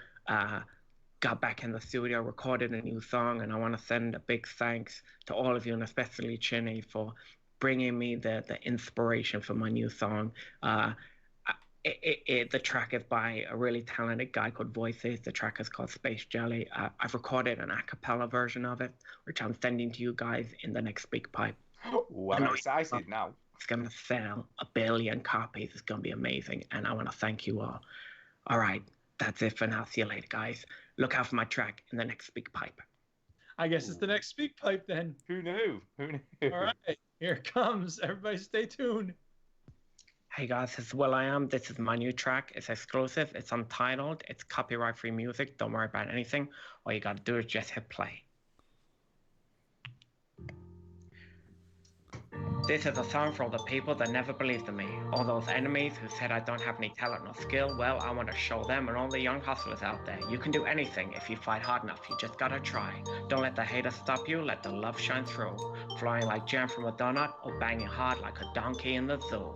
got back in the studio, recorded a new song, and I want to send a big thanks to all of you, and especially Chinny, for bringing me the inspiration for my new song. The track is by a really talented guy called Voices. The track is called Space Jelly. I've recorded an a cappella version of it, which I'm sending to you guys in the next SpeakPipe. Ooh, I'm excited now. It's going to sell 1 billion copies. It's going to be amazing, and I want to thank you all. All right, that's it for now. See you later, guys. Look out for my track in the next SpeakPipe. I guess it's the next SpeakPipe then. Who knew? Who knew? All right, here it comes. Everybody stay tuned. Hey guys, this is will.i.am. This is my new track. It's exclusive. It's untitled. It's copyright-free music. Don't worry about anything. All you gotta do is just hit play. This is a song for all the people that never believed in me. All those enemies who said I don't have any talent nor skill. Well, I want to show them and all the young hustlers out there. You can do anything if you fight hard enough. You just gotta try. Don't let the haters stop you. Let the love shine through. Flying like jam from a donut or banging hard like a donkey in the zoo.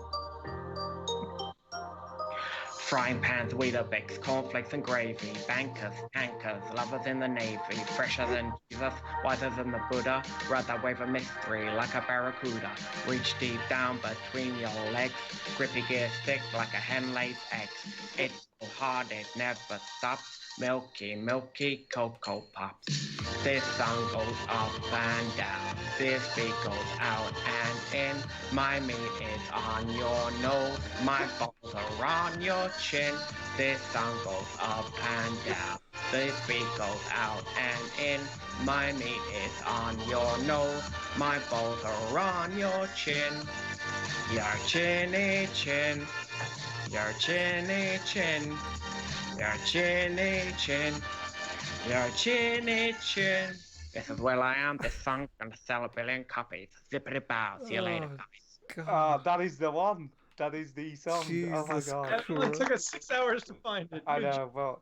Frying pans, Weetabix, cornflakes and gravy, bankers, tankers, lovers in the Navy, fresher than Jesus, wiser than the Buddha, ride that wave of mystery like a barracuda, reach deep down between your legs, grippy gear stick like a hen lays eggs, it's so hard it never stops, milky, milky Cocoa Pops. This song goes up and down, this beat goes out and in, my meat is on your nose, my balls are on your chin. This song goes up and down, this beat goes out and in, my meat is on your nose, my balls are on your chin. Your chinny chin, your chinny chin, your chinny chin, your chinny chin. This is will.i.am. This song's gonna sell 1 billion copies. Zippity bow. See you later, guys. Oh, that is the one. That is the song. Jesus oh my god. It only took us 6 hours to find it. I know, but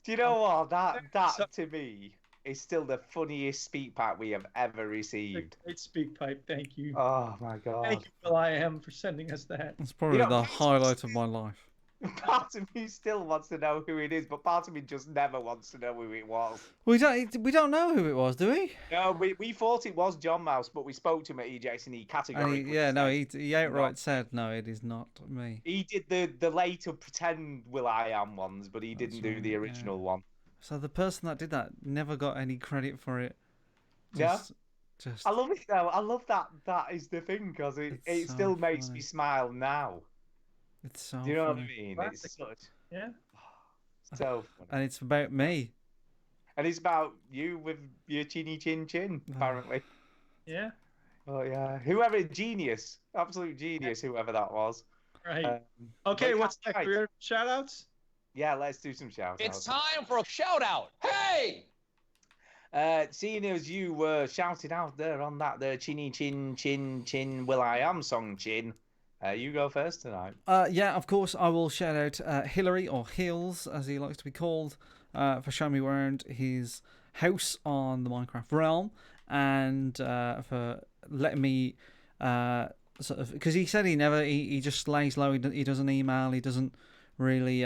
do you know what? That to me is still the funniest SpeakPipe we have ever received. Great SpeakPipe, thank you. Oh my god. Thank you, will.i.am, for sending us that. It's probably the highlight of my life. Part of me still wants to know who it is, but part of me just never wants to know who it was. We don't know who it was, do we? No, we thought it was John Mouse, but we spoke to him at EJS and he categorically he outright said no, it is not me. He did the later pretend will.i.am ones, but he didn't do the original one. So the person that did that never got any credit for it. Just I love it though. I love that is the thing, because it so still makes funny. me smile now. It's so Do you know funny. what I mean? Classic. It's such Yeah. so funny. And it's about me. And it's about you with your chinny chin chin, apparently. Yeah. Oh yeah. Whoever, genius, absolute genius, whoever that was. Right. Okay, but what's yeah, next? right. Shout outs? Yeah, let's do some shout outs. It's time for a shout out. Hey! Seeing as you were shouting out there on that chinny chin chin chin will.i.am song, Chin, you go first tonight. Yeah, of course, I will shout out Hillary, or Hills, as he likes to be called, for showing me around his house on the Minecraft realm, and for letting me sort of, because he said he just lays low. He doesn't email. He doesn't really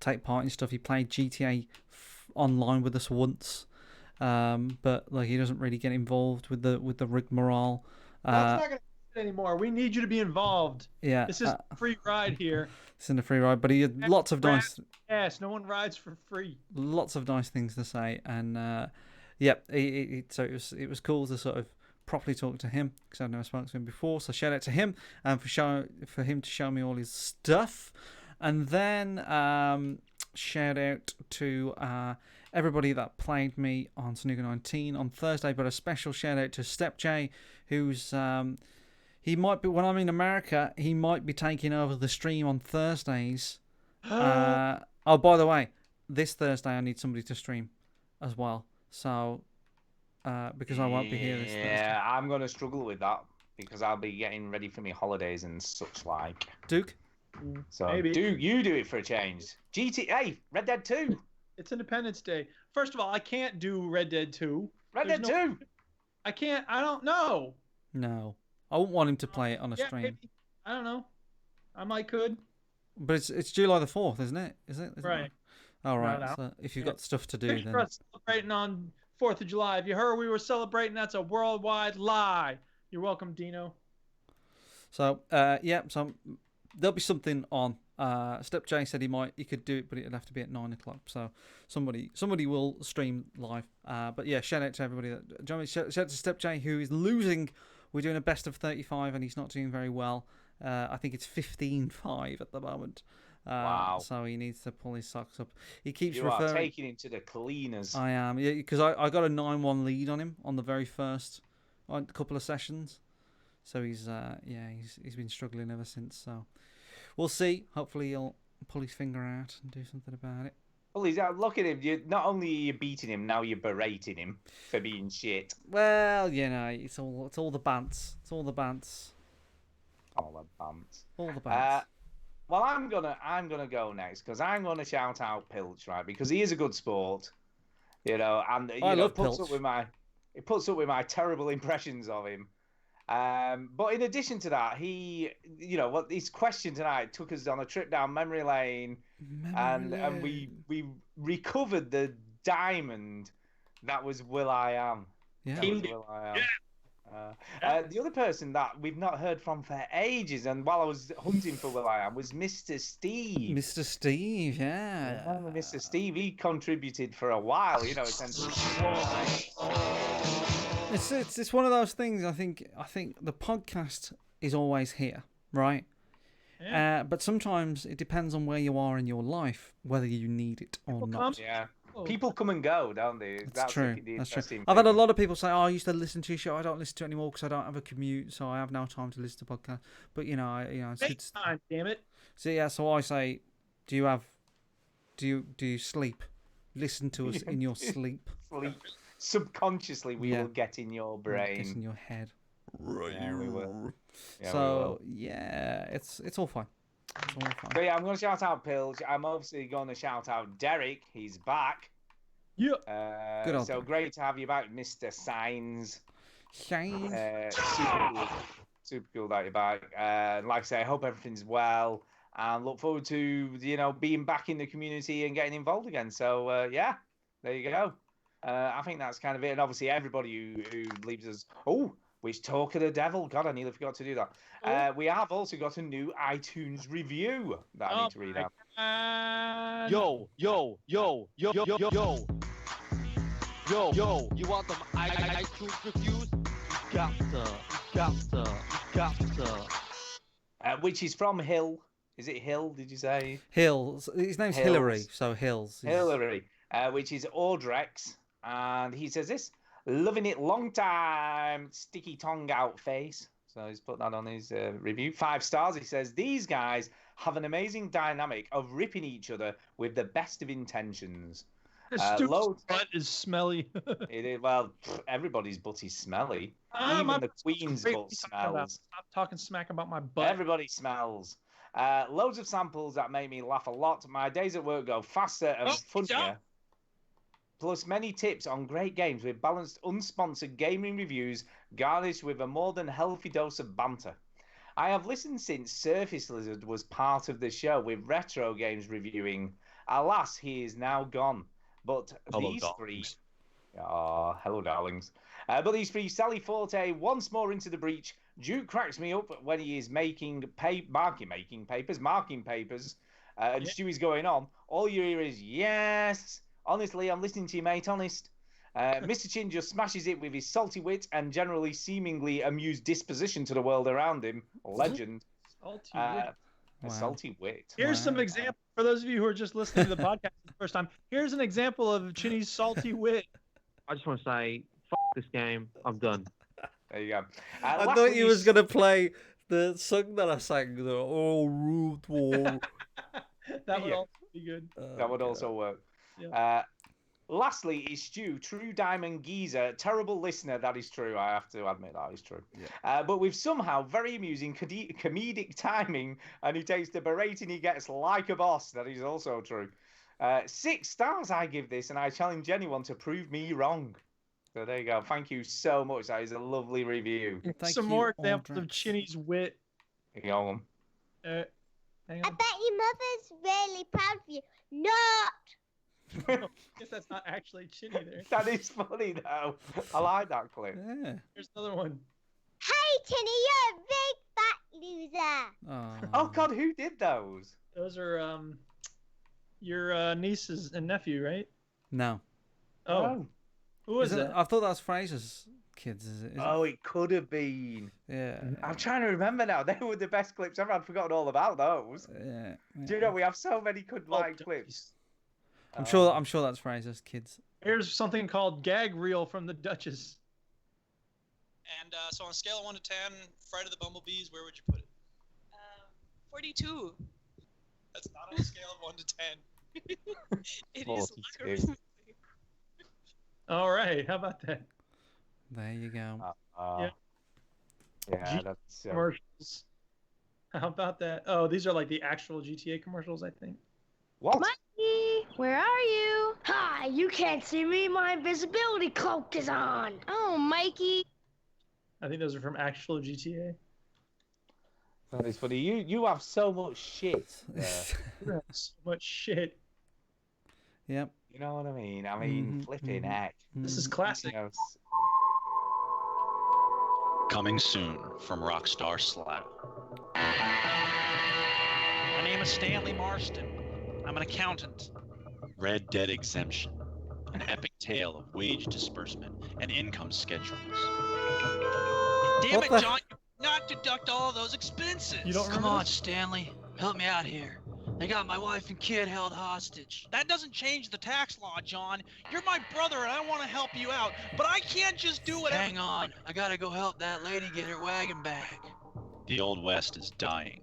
take part in stuff. He played GTA online with us once, but like he doesn't really get involved with the rigmarole. That's not gonna anymore. We need you to be involved. Yeah, this is a free ride here. It's in a free ride, but he had lots of nice. Yes, no one rides for free. Lots of nice things to say, and so it was cool to sort of properly talk to him, because I've never spoken to him before. So shout out to him and for him to show me all his stuff, and then shout out to everybody that played me on Snooker 19 on Thursday, but a special shout out to Step J, who's he might be, when I'm in America, he might be taking over the stream on Thursdays. Oh, by the way, this Thursday I need somebody to stream as well. So, because I won't be here this Thursday. Yeah, I'm going to struggle with that, because I'll be getting ready for my holidays and such like. Duke? So, Maybe. you do it for a change. GTA, Red Dead 2. It's Independence Day. First of all, I can't do Red Dead 2. Red There's Dead 2. I can't. I don't know. No, I wouldn't want him to play it on a Yeah, stream. maybe. I don't know. I might could. But it's July the 4th, isn't it? Isn't Right. it? All right. No. So if you've got stuff to do, Picture then us celebrating on 4th of July. If you heard we were celebrating, that's a worldwide lie. You're welcome, Dino. so yeah. So there'll be something on. Step J said he could do it, but it'd have to be at 9 o'clock. So somebody will stream live. But yeah, shout out to everybody. Shout out to Step J, who is losing. We're doing a best of 35, and he's not doing very well. I think it's 15-5 at the moment. Wow. So he needs to pull his socks up. He keeps You referring. are taking him to the cleaners. I am, yeah, because I got a 9-1 lead on him on the very first couple of sessions. So he's been struggling ever since. So we'll see. Hopefully he'll pull his finger out and do something about it. Well, look at him. You not only are you beating him, now you're berating him for being shit. Well, it's all the bants. It's all the bants. All the bants. All the bants. Well, I'm gonna go next because I'm gonna shout out Pilch, right? Because he is a good sport, and I love puts Pilch. It puts up with my terrible impressions of him. But in addition to that, his question tonight took us on a trip down memory lane, and we recovered the diamond that was Will.i.am. Yeah. That was Will.i.am. The other person that we've not heard from for ages, and while I was hunting for Will.i.am, was Mr. Steve. Mr. Steve, yeah. Mr. Steve, he contributed for a while, essentially. It's one of those things. I think the podcast is always here, right? Yeah. But sometimes it depends on where you are in your life, whether you need it or not. Yeah. People come and go, don't they? That's true. The That's true. interesting I've had a thing. lot of people say, "Oh, I used to listen to your show. I don't listen to it anymore because I don't have a commute, so I have no time to listen to podcasts." But it's time, damn it. So yeah, so I say, do you sleep? Listen to us in your sleep. Sleep. Subconsciously, we will get in your brain. Get in your head. Right. Yeah, we will. Yeah, So yeah, it's all fine. It's all fine. So yeah, I'm going to shout out Pilch. I'm obviously going to shout out Derek. He's back. Yeah. Good old So Derek. great to have you back, Mr. Signs. Signs. Super cool. Super cool that you're back. Like I say, I hope everything's well, and look forward to being back in the community and getting involved again. So yeah, there you go. I think that's kind of it. And obviously, everybody who leaves us. Oh, which talk of the devil? God, I nearly forgot to do that. We have also got a new iTunes review that I need to read out. Yo. You want them iTunes reviews? You got to. Which is from Hill. Is it Hill? Did you say? Hills. His name's Hills. Hillary, so Hills. Hillary, which is Audrex, and he says this: loving it, long time, sticky tongue out face. So he's put that on his review. 5 stars. He says these guys have an amazing dynamic of ripping each other with the best of intentions. Stupid's butt is smelly. It is, well, everybody's butt is smelly. My Even the Queen's great butt to talk about. smells. Stop talking smack about my butt. Everybody smells. Loads of samples that make me laugh a lot. My days at work go faster and funnier. Plus many tips on great games with balanced, unsponsored gaming reviews garnished with a more than healthy dose of banter. I have listened since Surface Lizard was part of the show with retro games reviewing. Alas, he is now gone. But these three... Oh, hello, darlings. But these three, Sally Forte, once more into the breach. Duke cracks me up when he is marking papers, and Stewie's going on. All you hear is, yes... Honestly, I'm listening to you, mate, honest. Mr. Chin just smashes it with his salty wit and generally seemingly amused disposition to the world around him. Legend. Salty wit. A salty wit. Here's some examples for those of you who are just listening to the podcast for the first time. Here's an example of Chinny's salty wit. I just want to say, fuck this game. I'm done. There you go. I thought you was going to play the song that I sang, the Root War. That would also be good. That would also work. Yeah. Lastly is Stu, true diamond geezer, terrible listener. That is true. I have to admit that is true. Yeah. But with somehow very amusing comedic timing, and he takes the berating he gets like a boss. That is also true. 6 stars I give this, and I challenge anyone to prove me wrong. So there you go. Thank you so much. That is a lovely review. Some more examples of Chinny's wit. There you go. Hang I on. bet your mother's really proud of you. Not. I guess that's not actually Chinny there. That is funny though. I like that clip. Yeah. Here's another one. Hey, Chinny, you're a big fat loser. Oh God, who did those? Those are your nieces and nephew, right? No. Oh. Who was Isn't it? I thought that was Fraser's kids. Is it? Oh, it could have been. Yeah. I'm trying to remember now. They were the best clips ever. I'd forgotten all about those. Yeah. Do you know we have so many good clips? I'm sure that's Fraser's kids. Here's something called Gag Reel from the Duchess. And so on a scale of 1 to 10, Fright of the Bumblebees, where would you put it? 42. That's not on a scale of 1 to 10. It is 42. All right, how about that? There you go. Yeah. Yeah, that's commercials. How about that? Oh, these are like the actual GTA commercials, I think. What? Mikey, where are you? Hi, you can't see me. My invisibility cloak is on. Oh, Mikey. I think those are from actual GTA. That is funny. You have so much shit. You have so much shit. Yep. You know what I mean? I mean, flipping heck. This is classic. You know, Coming soon from Rockstar Slab. My name is Stanley Marston. I'm an accountant. Red Dead Exemption. An epic tale of wage disbursement and income schedules. Damn it, John! You not deduct all of those expenses. You don't Come remember on, this? Stanley. Help me out here. They got my wife and kid held hostage. That doesn't change the tax law, John. You're my brother and I want to help you out, but I can't just do whatever. Hang on. I gotta go help that lady get her wagon back. The Old West is dying,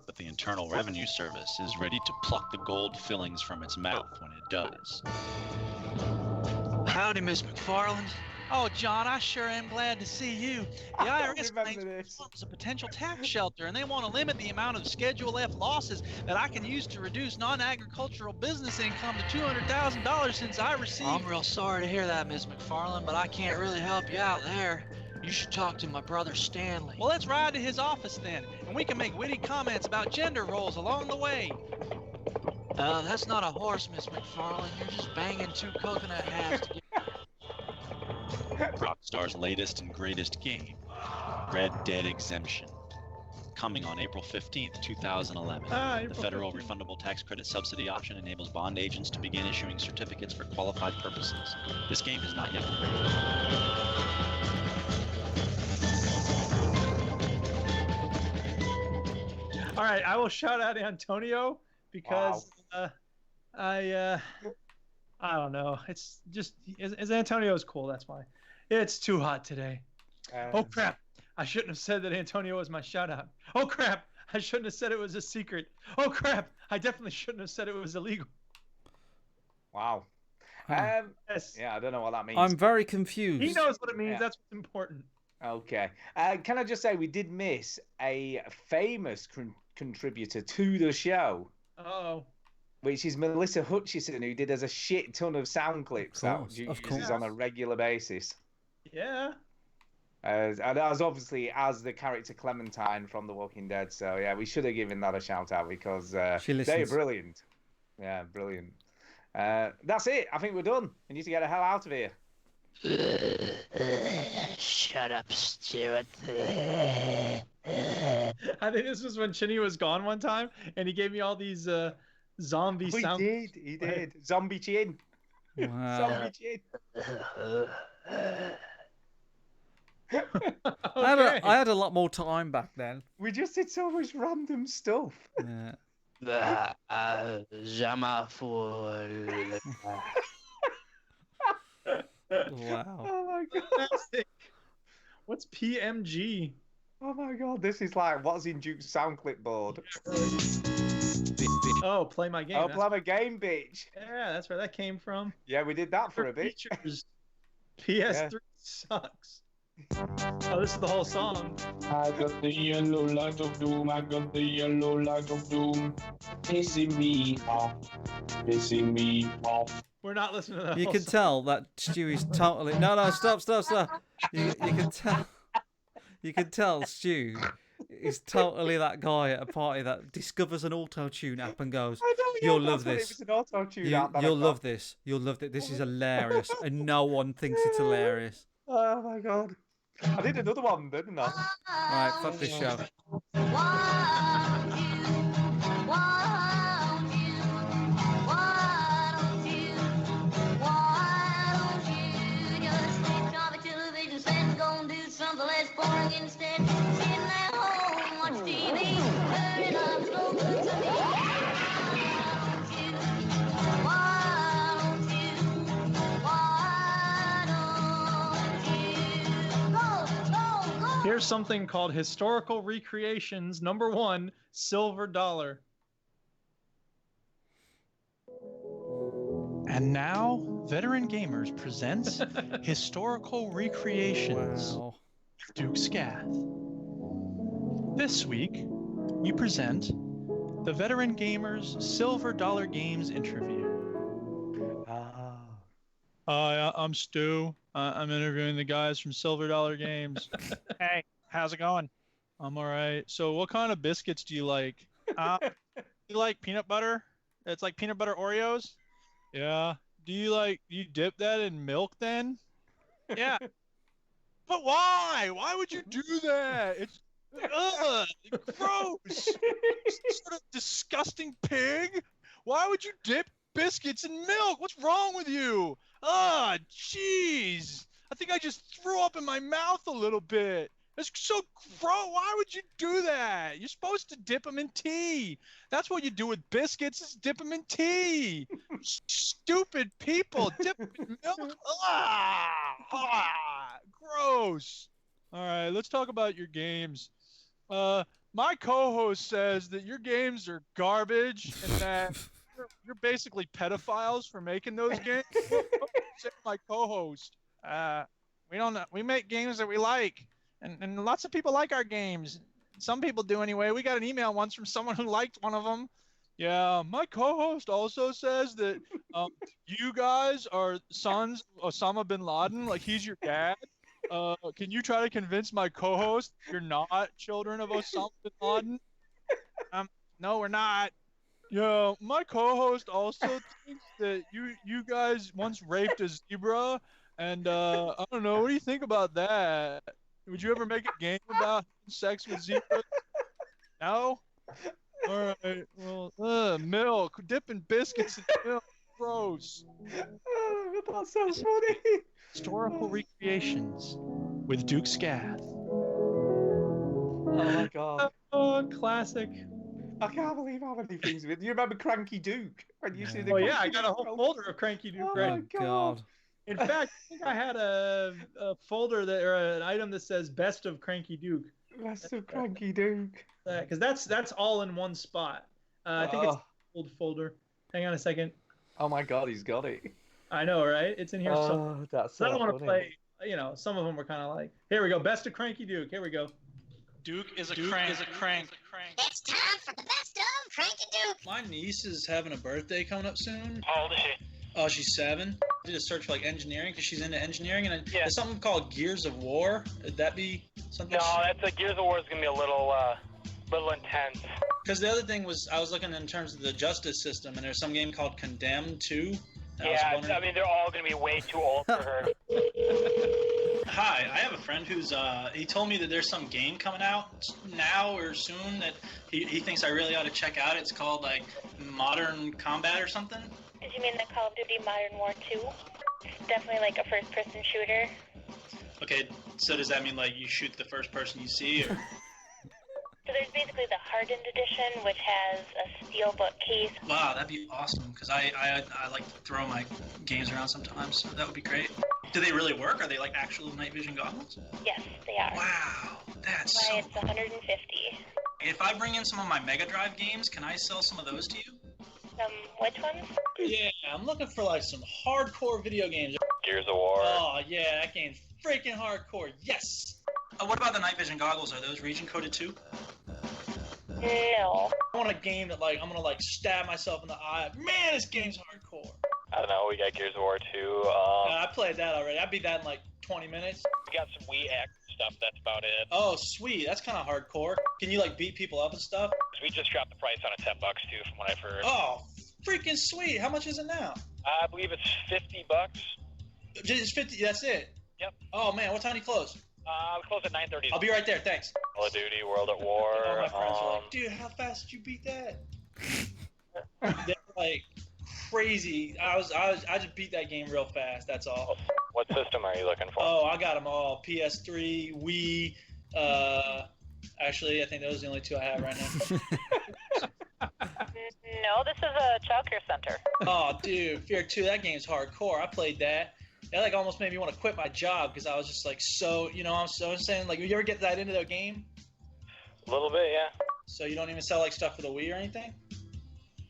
but the Internal Revenue Service is ready to pluck the gold fillings from its mouth when it does. Howdy, Miss McFarland. Oh, John, I sure am glad to see you. The IRS claims it's a potential tax shelter, and they want to limit the amount of Schedule F losses that I can use to reduce non-agricultural business income to $200,000 since I received... I'm real sorry to hear that, Miss McFarland, but I can't really help you out there. You should talk to my brother Stanley. Well, let's ride to his office then, and we can make witty comments about gender roles along the way. That's not a horse, Miss McFarland. You're just banging two coconut halves together. Rockstar's latest and greatest game, Red Dead Exemption. Coming on April 15th, 2011. The federal refundable tax credit subsidy option enables bond agents to begin issuing certificates for qualified purposes. This game has not yet been released. All right, I will shout out Antonio because I don't know. It's just Antonio's cool. That's why. It's too hot today. Oh crap! I shouldn't have said that Antonio was my shout out. Oh crap! I shouldn't have said it was a secret. Oh crap! I definitely shouldn't have said it was illegal. Wow. Yes. Yeah, I don't know what that means. I'm very confused. He knows what it means. That's what's important. Okay. Can I just say we did miss a famous contributor to the show. Uh-oh. Which is Melissa Hutchison, who did us a shit ton of sound clips that uses on a regular basis. Yeah. And as obviously as the character Clementine from The Walking Dead. So yeah, we should have given that a shout out because they're brilliant. Yeah, brilliant. That's it. I think we're done. We need to get the hell out of here. Shut up, Stuart. I think this was when Chinny was gone one time, and he gave me all these zombie sounds. He did. Zombie chin. Wow. Zombie chin. I had a lot more time back then. We just did so much random stuff. Yeah. Wow. Oh my god. What's PMG? Oh my god, this is like what's in Duke's sound clipboard. Oh, play my game. Oh, play my game, bitch. Yeah, that's where that came from. Yeah, we did that for a bit. Features. PS3 sucks. Oh, this is the whole song. I got the yellow light of doom. I got the yellow light of doom. Pissing me off. Pissing me off. We're not listening to those. You can tell that Stu is totally... No, stop. You can tell Stu is totally that guy at a party that discovers an auto-tune app and goes, "You'll love this. You'll love this. You'll love it. This is hilarious," and no one thinks it's hilarious. Oh my god! I did another one, didn't I? Right, fuck this show. Here's something called Historical Recreations #1, Silver Dollar. And now, Veteran Gamers presents Historical Recreations. Wow. Duke Scath. This week, we present the Veteran Gamers Silver Dollar Games interview. Hi, I'm Stu. I'm interviewing the guys from Silver Dollar Games. Hey, how's it going? I'm all right. So what kind of biscuits do you like? You like peanut butter? It's like peanut butter Oreos? Yeah. Do you dip that in milk then? Yeah. But why? Why would you do that? It's gross. Sort of disgusting pig. Why would you dip biscuits in milk? What's wrong with you? Jeez. I think I just threw up in my mouth a little bit. It's so gross. Why would you do that? You're supposed to dip them in tea. That's what you do with biscuits, is dip them in tea. Stupid people. Dip them in milk. Gross. All right, let's talk about your games. My co-host says that your games are garbage and that you're basically pedophiles for making those games. My co-host. We make games that we like, and lots of people like our games. Some people do anyway. We got an email once from someone who liked one of them. Yeah, my co-host also says that you guys are sons of Osama bin Laden, like he's your dad. Can you try to convince my co-host you're not children of Osama bin Laden? No, we're not. Yeah, my co-host also thinks that you guys once raped a zebra, and I don't know. What do you think about that? Would you ever make a game about sex with zebras? No? All right. Well, milk. Dipping biscuits in milk. Gross. Oh, that's so funny. Historical Recreations with Duke Scath. Oh my god. Oh, classic. I can't believe how many things. Do you remember Cranky Duke? When you see the yeah, I got a whole folder of Cranky Duke. Oh my god. In fact, I think I had a folder or an item that says "Best of Cranky Duke." Best of Cranky Duke. Because that's all in one spot. I think it's an old folder. Hang on a second. Oh my god, he's got it. I know, right? It's in here. That's so I don't want to funny. play. Some of them were kind of like. Here we go. Best of Cranky Duke. Here we go. Duke is a crank. It's time for the best of Cranky Duke. My niece is having a birthday coming up soon. How old is she? Oh, she's 7. I did a search for like engineering because she's into engineering, and there's something called Gears of War. Would that be something? No, that's Gears of War is gonna be a little intense. Because the other thing was, I was looking in terms of the justice system, and there's some game called Condemned 2. Yeah, I mean they're all gonna be way too old for her. Hi, I have a friend who's he told me that there's some game coming out now or soon that he thinks I really ought to check out. It's called like Modern Combat or something. Did you mean the Call of Duty Modern War 2? It's definitely like a first-person shooter. Okay, so does that mean like you shoot the first person you see, or? So there's basically the hardened edition, which has a steelbook case. Wow, that'd be awesome, because I like to throw my games around sometimes, so that would be great. Do they really work? Are they like actual night vision goggles? Yes, they are. Wow, that's why so it's 150. If I bring in some of my Mega Drive games, can I sell some of those to you? Which ones? Yeah, I'm looking for like some hardcore video games. Gears of War. Oh yeah, that game's freaking hardcore. Yes. What about the night vision goggles? Are those region coded too? No. I want a game that like I'm gonna like stab myself in the eye. Man, this game's hardcore. I don't know. We got Gears of War 2. I played that already. I beat that in like 20 minutes. We got some Wii X stuff. That's about it. Oh, sweet. That's kind of hardcore. Can you like beat people up and stuff? We just dropped the price on it $10 too, from what I've heard. Oh, freaking sweet. How much is it now? I believe it's $50. Just 50. That's it. Yep. Oh man, what time do you close? We close at 9:30. I'll be right there. Thanks. Call of Duty, World at War. All my friends are like, dude, how fast did you beat that? They're like crazy. I just beat that game real fast. That's all. What system are you looking for? Oh, I got them all. PS3, Wii. Actually, I think those are the only two I have right now. No, this is a childcare center. Oh, dude, Fear 2. That game's hardcore. I played that. That like almost made me want to quit my job because I was just like so, I'm so saying, like, you ever get that into the game? A little bit, yeah. So you don't even sell like stuff for the Wii or anything?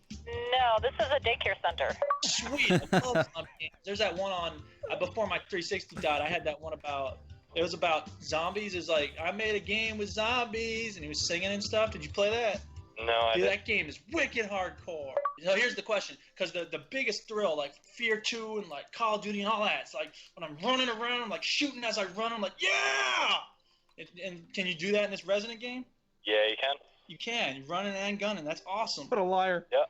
No, this is a daycare center. Sweet. I love zombie games. There's that one on before my 360 died. I had that one about. It was about zombies. It's like I made a game with zombies, and he was singing and stuff. Did you play that? No, I didn't. That game is wicked hardcore. So here's the question, because the biggest thrill, like Fear 2 and like Call of Duty and all that, it's like when I'm running around, I'm like shooting as I run, I'm like, yeah! And can you do that in this Resident game? Yeah, you can. You can. You're running and gunning. That's awesome. What a liar. Yep.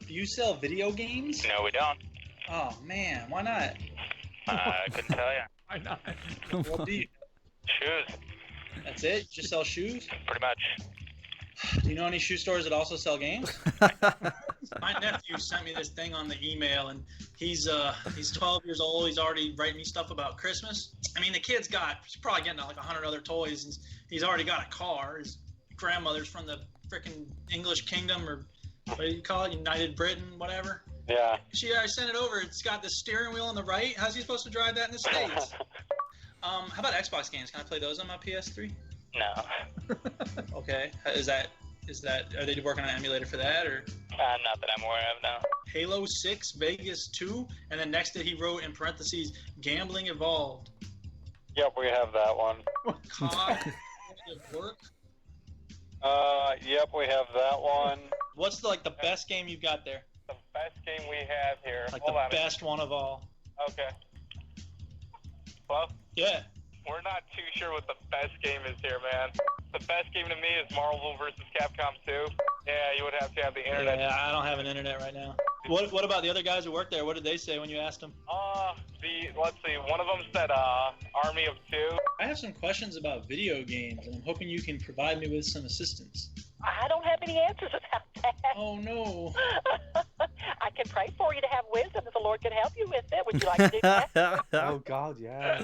Do you sell video games? No, we don't. Oh, man. Why not? I couldn't tell you. Why not? What do you? Shoes. That's it? You just sell shoes? Pretty much. Do you know any shoe stores that also sell games? My nephew sent me this thing on the email, and he's 12 years old. He's already writing me stuff about Christmas. I mean, he's probably getting like 100 other toys, and he's already got a car. His grandmother's from the frickin' English Kingdom, or what do you call it? United Britain, whatever. Yeah. I sent it over. It's got the steering wheel on the right. How's he supposed to drive that in the States? How about Xbox games? Can I play those on my PS3? No. Okay. Is that? Are they working on an emulator for that, or? Not that I'm aware of, no. Halo 6, Vegas 2, and then next to it he wrote in parentheses, Gambling Evolved. Yep, we have that one. COD work? Yep, we have that one. What's the best game you've got there? The best game we have here. Like the best one of all. Okay. Well? Yeah. We're not too sure what the best game is here, man. The best game to me is Marvel vs. Capcom 2. Yeah, you would have to have the internet. Yeah, I don't have an internet right now. What about the other guys who work there? What did they say when you asked them? Let's see. One of them said Army of 2. I have some questions about video games, and I'm hoping you can provide me with some assistance. I don't have any answers about that. Oh, no. I can pray for you to have wisdom that the Lord can help you with that. Would you like to do that? Oh, God, yeah.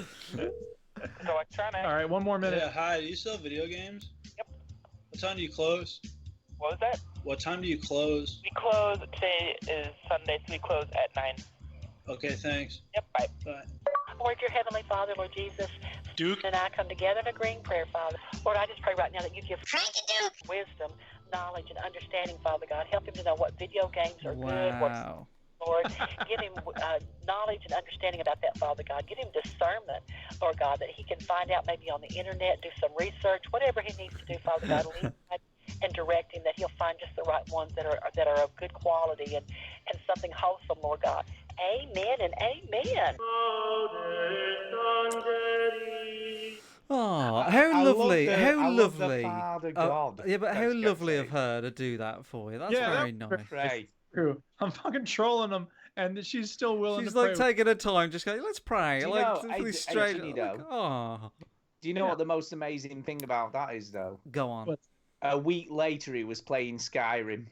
Electronic. All right, one more minute. Yeah, hi. Do you sell video games? Yep. What time do you close? What was that? What time do you close? We close, today is Sunday, so we close at 9. Okay, thanks. Yep, bye. Bye. Lord, your Heavenly Father, Lord Jesus, Duke and I come together in agreeing prayer, Father. Lord, I just pray right now that you give wisdom, knowledge, and understanding, Father God. Help him to know what video games are good, what's Lord. Give him knowledge and understanding about that, Father God. Give him discernment, Lord God, that he can find out maybe on the internet, do some research, whatever he needs to do, Father God. Lead and direct him that he'll find just the right ones that are of good quality and something wholesome, Lord God. Amen and amen. Oh, how lovely! How lovely! God. Yeah, but how lovely of her to do that for you. That's very nice. Right. True. I'm fucking trolling them, and she's still willing She's to like pray. taking her time, just going, let's pray. Do you Like, know, really straight. actually, though, Oh. Do you know what the most amazing thing about that is, though? Go on. A week later, he was playing Skyrim.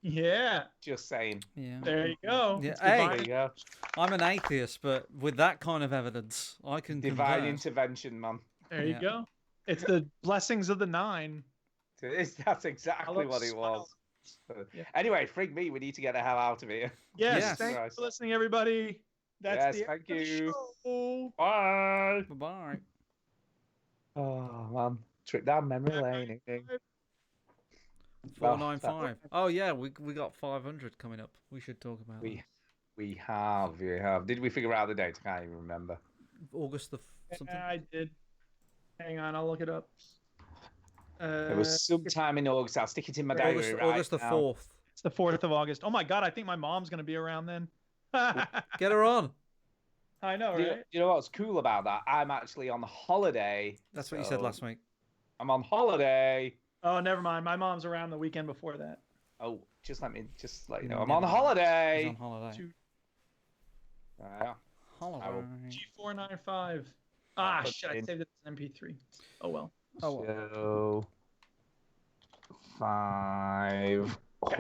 Yeah. Just saying. Yeah. There you go. Yeah. There you go. I'm an atheist, but with that kind of evidence, I can Divine converse. intervention, man. There you go. It's the blessings of the 9. That's exactly what it was. Yeah. Anyway, frig me. We need to get the hell out of here. Yes. Thanks for listening, everybody. That's the thank end of the you. show. Bye. Bye. Oh, man. Trip down memory lane. 495. Oh yeah, we got 500 coming up. We should talk about that. We have. Did we figure out the date? I can't even remember. August the something. Yeah, I did. Hang on, I'll look it up. It was sometime in August. I'll stick it in my diary August the 4th. It's the 4th of August. Oh my God, I think my mom's gonna be around then. Get her on. I know, right? You know what's cool about that? I'm actually on holiday. That's what you said last week. I'm on holiday. Oh, never mind. My mom's around the weekend before that. Oh, just let you know. I'm on holiday. He's on holiday. Holiday. G495. Ah, shit! I saved it as MP3. Oh well. Oh well. So 5.